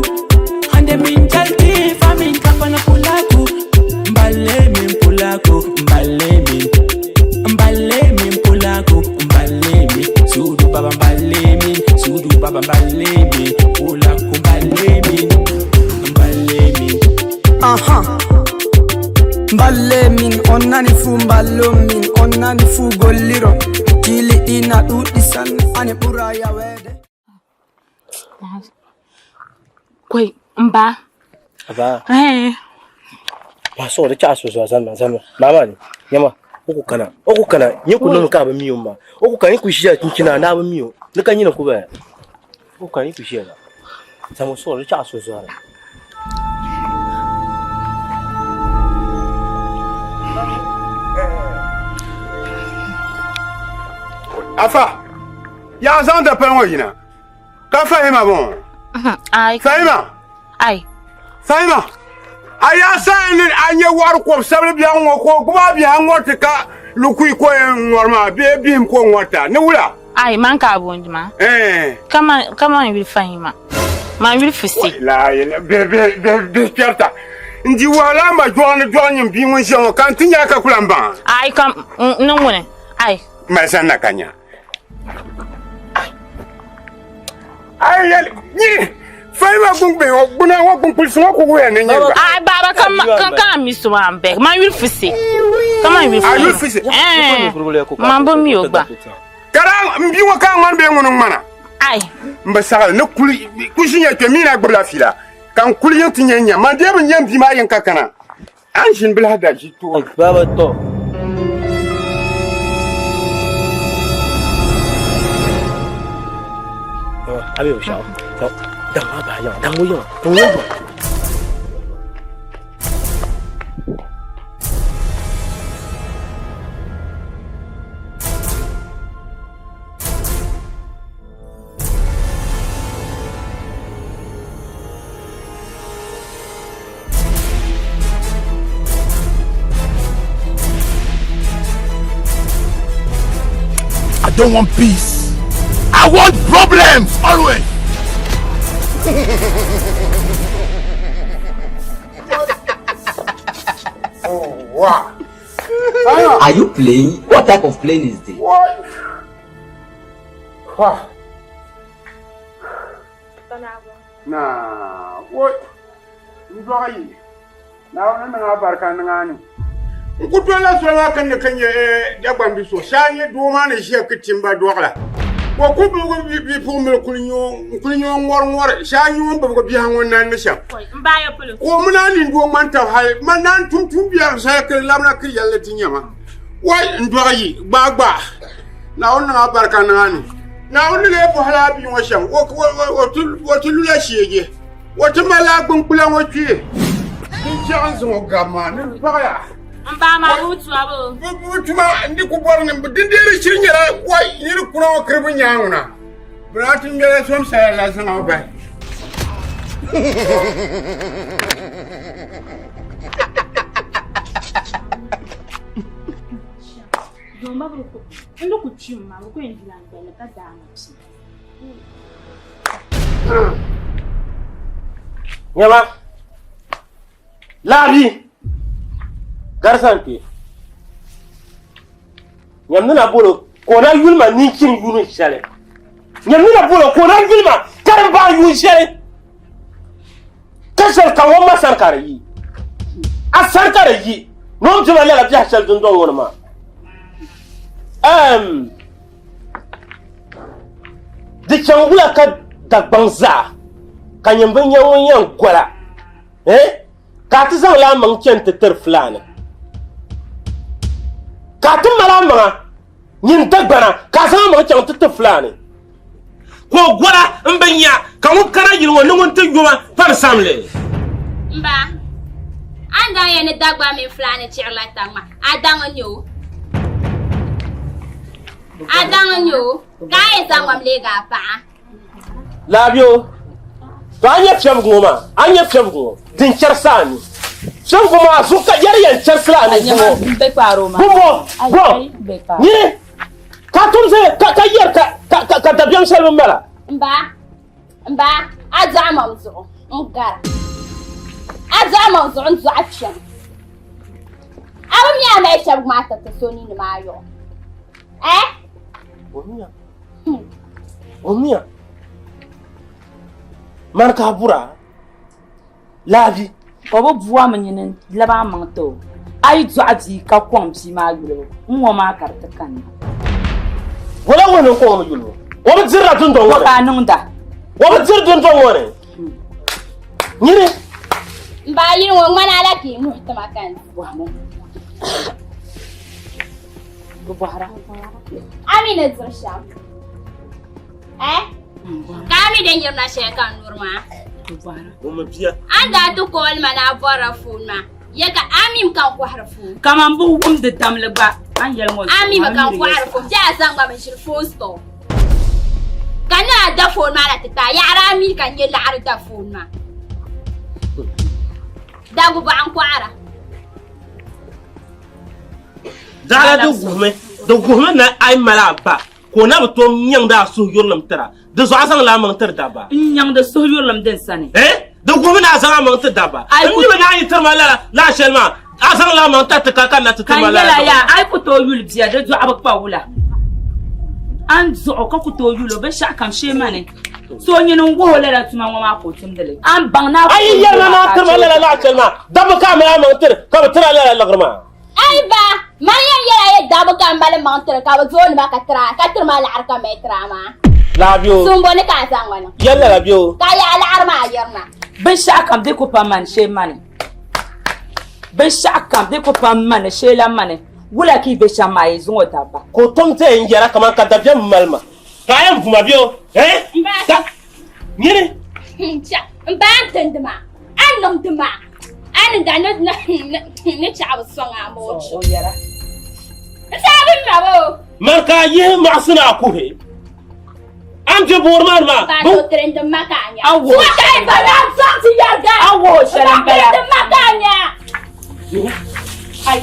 Speaker 18: Hande min jalti famin kapana Pulaku Mballe min Pulaku Mballe min Pulaku Mballe min Sudu baba mballe min Pulaku mballe min
Speaker 9: Mballe min onnani fu mballo min onnani fu golliro kili ina dudi san ane bura ya wede
Speaker 10: Koi mba
Speaker 8: Aba Ba so da chaso so zama mama ni yama oku kana yiku no ka ba miyo ma oku kan yiku shiya kinkina na ba miyo nukan yina ku ba oku kan yiku shiya zama so da chaso so ara
Speaker 4: Afa, ya zan da pan wajina. Ka fahima bon.
Speaker 10: Ai.
Speaker 4: Fahima?
Speaker 10: Ai.
Speaker 4: Fahima? Aya sa ni anye war ko sabre bi an ko ba bi an wota ka lukui ko en norma bi him ko wota. Ni wula?
Speaker 10: Ai man ka bonjima.
Speaker 4: Eh.
Speaker 10: Kama ni fahima. Ma wil fusi.
Speaker 4: La yele be pierta. Ndi wala ma joan bi won jongo kan tinya ka kulamba.
Speaker 10: Ai kam no wone. Ai.
Speaker 4: Ma sanna kanya. Ai yele ni fai ma gumbe o buna wa gumpul so ko we ne nyanga.
Speaker 10: Ai baba kan mi so am be. Ma wil fusi. Kama wil fusi.
Speaker 4: Ai wil fusi.
Speaker 10: Mambo mi ogba.
Speaker 4: Kara mbi wa kan ngon be ngono mana.
Speaker 10: Ai.
Speaker 4: Mba sagal ne kusinya ke mina gbla fila. Kan kulyin tinyanya ma de ban yam bi ma yan kakana. An shin bla da ji to.
Speaker 8: Baba to. Abi yo shao. Dang ma ba yang, dang wo yang. Dong wo.
Speaker 14: I don't want peace. I want problems always.
Speaker 4: Oh, wow.
Speaker 19: Are you playing? What type of plane is this?
Speaker 4: What? Wow. Nah, what? Ndoi. Now na barka ngani. Kutwala swala kan kanye da bambi so shanye do ma ne shi kitimba dokla. Ko ku bi pumul kulinyo ngor shanye won ba bi han wannan ne sha.
Speaker 10: Mba ya pulu.
Speaker 4: Ko muna ni do man ta hay man nan tum biya sa ka lamna kir yalla tinyama. Wai ndoi gbagba. Na on na barka ngani. Na on le bo hala bi won shan. O tulula shege. O tumala gun kulan o tue. Kin chan zo gama ne ba.
Speaker 10: Mba ma utu abo.
Speaker 4: Utuma ndi kubora ne dindere shirinyara wai yiri kuna o kribu nyaanguna. Brati ngere som sa la sanga ba.
Speaker 7: Domba bro. Ndo kuchuma ko endila ngene ka dama psi.
Speaker 15: Nyama. Labi. Garsanti. Nyamna bolo kona yulma ninkin yunu shale. Nyamna bolo kona yulma karba yunu shale. Kasal kawo ma sankare yi. A sankare yi. Non tuma la biya shal dun don wona. De changula ka da banza. Kanyamban yawon yan gwala. Ka ta zan la man kyan ta fulani. Ka tun mala ma yin dagbana ka san ma kyan ta fulani. Ko gwala in ban ya ka mu kara yin wannan won ta yoma far samle.
Speaker 20: Mba. Anda ya ne dagba mi fulani cirla tama. Adango nyo. Ka e zangwam le ga pa.
Speaker 15: Labio. To anya fiam goma. Din charsani. Fiam goma suka yar yan charslani goma.
Speaker 10: Be paro ma.
Speaker 15: Bro. Ni ka tumse ka yar ka tabiam selma mala.
Speaker 20: Mba. Azama mzo. Ngara. Azama mzo nzo action. Awum ya na fiam goma ta soni ni mayo.
Speaker 15: Omia. Marka bura. Lavi.
Speaker 10: Obo buwa manyinen laba manto. Ai zuati ka kwamsi ma yulo. Nwo ma karta kan.
Speaker 15: Wala wono ko mo yulo. Wo zirra tun don wona.
Speaker 10: Ba nunda.
Speaker 15: Wo zir tun don wona. Nyire.
Speaker 20: Mba yin wo mana la ki mu tamakan.
Speaker 10: Wa mo. Buhara.
Speaker 20: Amina zirsha. Kami den yirna shekan nurma.
Speaker 15: Mama biya.
Speaker 20: Anda to kol mana bora funa. Yaga amim kan ko harfu.
Speaker 10: Kaman bu wum de tamle ba. An yel mo.
Speaker 20: Amim kan ko harfu. Ja san ba min shir phone store. Kana da phone mana tata ya rami kan yel ar da phone ma. Da go ba an ko ara.
Speaker 15: Dala do gume na ai mala ba. ko na to nyang da su yurlam tara da zo asan la man tar daba
Speaker 2: nyang da su yurlam den sane
Speaker 15: da gobe na asan man tar daba an yi na yi tar mala la shelma asan la man tar ta kan na tar mala
Speaker 2: kan ya ai ku to yul biya da zo abakpa wula an zo ka ku to yulo be sha kam she mane so nyin ngo hola da tuma ma ko timdele an bang na
Speaker 15: ai ya na tar mala la shelma daba ka ma man tar ka tar la la grma
Speaker 20: ai ba man ya daba ka mbale man tar ka ba zo ni ba ka tar mala arka metra ma
Speaker 15: labio
Speaker 20: sumbo ne ka san wana
Speaker 15: yalla labio
Speaker 20: ka ya ala arma ayarna
Speaker 2: be sha kam de ko pa man she mane be sha kam de ko pa man she la mane wula ki be sha mai zo daba
Speaker 15: ko tom te njara kaman ka dabya malma kayan fuma bio ka nyine
Speaker 20: cha mba tendma an long tma an da ne cha ba songa mo
Speaker 2: o yara
Speaker 20: sabin ma bo
Speaker 15: marka ye masuna ku he am je bor man ma
Speaker 20: ka to trend makanya
Speaker 2: awo
Speaker 20: kai ba na santi yarga
Speaker 2: awo sharam bala
Speaker 20: trend makanya ai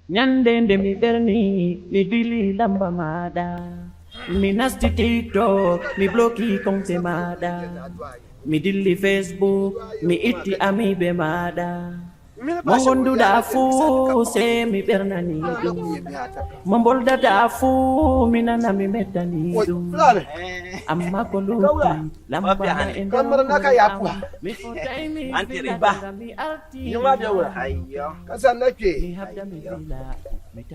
Speaker 18: Nyandende mi berni, mi dili lamba mada. Mi nasti TikTok, mi bloki konte mada. Mi dili Facebook, mi iti ami be mada. Mongondu dafu, se mi bernani du. Mambolda dafu, mi nana mi metani du. Amma koluti, lamba enda. Mi fotai mi
Speaker 6: Antiriba. Nyuma biya ayyo. Kasan nake.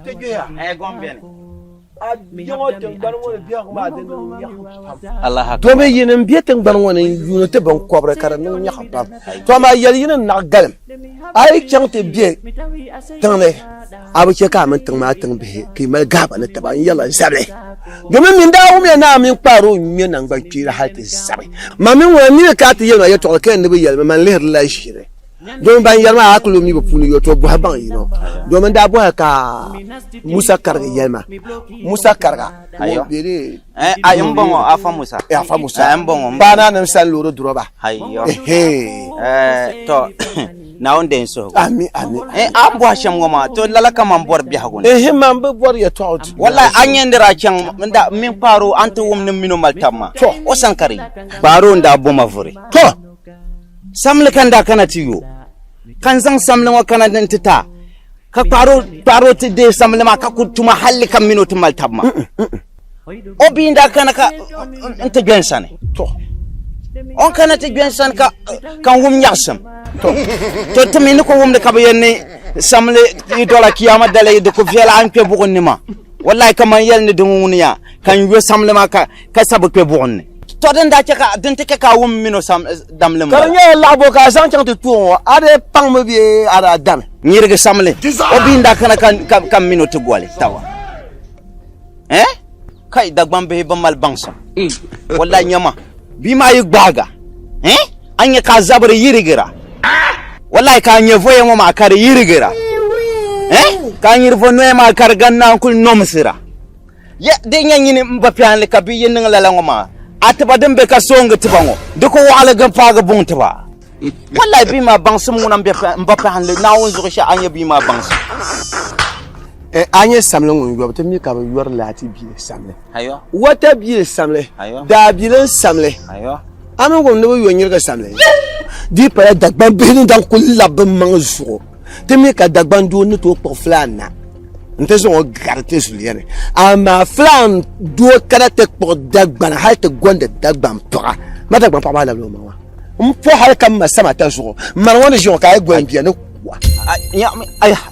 Speaker 6: Tegeya. Gombe ne.
Speaker 11: to me yinin biyetin ban wani yuno te ban kobre kara no nya khapam to ma yel yinin na galem ay chante biye tanle abu che ka man tan ma tan be ki mal gaba na taban yalla sabre domin min dawo me na min paro mi nan ban kira halti sabre ma min wani ka ta yelo ya to kan ne bi yel man leher la shire don ban yalma akulu mi bu punu yo to bu haban yino do man da bu ka Musa Karga yelma Musa Karga ayo bere ayum bongo afa Musa
Speaker 14: afa Musa
Speaker 11: bongo
Speaker 14: bana nan san loro droba
Speaker 11: ayo to na onde so
Speaker 14: ami
Speaker 11: ambo hasham ngoma to lala kam bor bi hagun
Speaker 14: man be bor ya to
Speaker 11: wallahi anyendira can nda min paro antu wum nim mino maltamma to o sankari baro nda boma vore to samle kanda kana tiyo kan zan samle wa kana den tita ka paro ti de samle ma ka kutuma halli kam minuto maltamma o binda kana ka enta gensane to on kana ti gensan ka kan wum nyasam to tamini ko wum de ka bayenni samle idola kiyama dalay de ko fiala an pe bugonni ma wallahi kaman yelni dumunya kan yo samle ma ka sabu pe bugonni to den da ka den te ka wum mino sam damle ma
Speaker 14: kan ye labo ka san chang tu ade pang me bi ada dam
Speaker 11: nyirge samle o binda kana kan mino to gole tawa kai dagban be ba mal bangsam wallahi nyama bima yigbaga anya ka zabre yirigira wallahi ka nyevoye mo ma kare yirigira ka nyirvo no ma kar ganna kul nomsira ya de nyanyini mbapian le kabi yin ngala ngoma atba dembe ka songa tibango diko wala gan faga bunta ba wallahi bima bangsum ngona mbapian le nawon zo sha anya bima bangsum
Speaker 14: anye samle ngun yo to mi ka yor lati bi samle
Speaker 11: ayo
Speaker 14: wata bi samle
Speaker 11: ayo
Speaker 14: da bilen samle
Speaker 11: ayo
Speaker 14: anu go no yo nyirga samle di para dagban be dan kullu ban manzo to mi ka dagban do no to ko flana nte zo garte suliane ama flan do kada te ko dagban hal te gonda dagban para ma dagban pa ba la lo ma mpo hal kam ma sama ta zo man wona jo ka gwan bi ne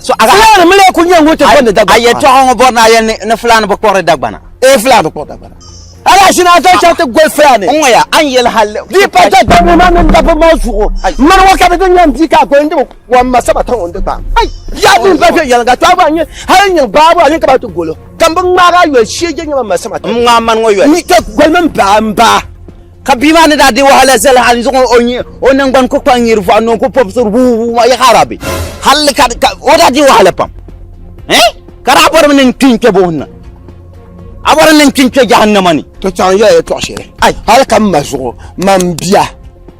Speaker 11: so aga
Speaker 14: mele ko nyango te gonda dagban
Speaker 11: ay to ngo borna yen na flan ba ko re dagbana
Speaker 14: flan ba ko dagbana ala shina ta chante gol frane
Speaker 11: ngoya an yel hal
Speaker 14: di pata da mo man da ba mo suko man wa ka be nyam di ka ko ndo wa masaba tan on de ba ai ya din ba fe yal ga ta ba nyi har nyi ba ba nyi ka ba to golo kan ban ma ga yo shege nyi masaba tan
Speaker 11: man ngoyo
Speaker 14: ni ka gol man ba
Speaker 11: kabima ne da di wahala zel hal zo onyi onan ban ko pangir fa non ko popsur bu ma ya harabi hal ka o da di wahala pam kara bor men tinke bonna abara nan kinke jahannama ne
Speaker 14: to chan ya to shere ai hal kam mazo man biya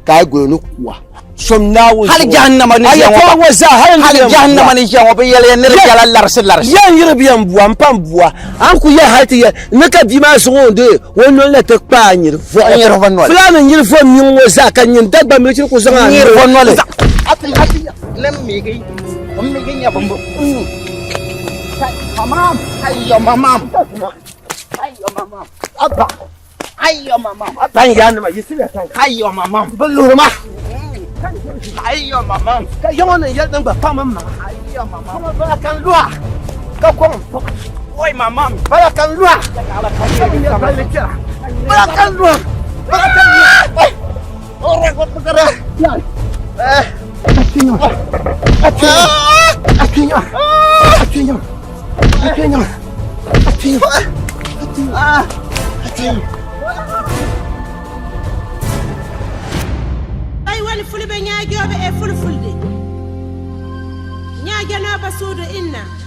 Speaker 14: ka go no kuwa som nawo
Speaker 11: hal jahannama ne
Speaker 14: ya to wa za hal
Speaker 11: jahannama ne ya obe yele ne jala lars
Speaker 14: ya yire biyan buwa pam buwa an ku ya halti ya ne ka bi ma so de wono la te pa nyir fo flan nyir fo mi wo za kan nyin dagba mi ci ku so ngani
Speaker 11: nyir fo no le ati lem mi gi ya bombo mamam ayo mamam ayo mamam apa ayo mamam
Speaker 14: tan ya ma yisila tan
Speaker 11: ayo mamam
Speaker 14: beluru ma
Speaker 11: ayo mamam
Speaker 14: ka yona ya dan ba pam ma
Speaker 11: ayo mamam
Speaker 14: ba kan lua ka kom
Speaker 11: oi mamam
Speaker 14: ba kan lua ba kan lua
Speaker 11: orang kok bergerak
Speaker 14: atinyo
Speaker 21: ay wani fulbe nyaajobe e fulfulde nyaajana basudo inna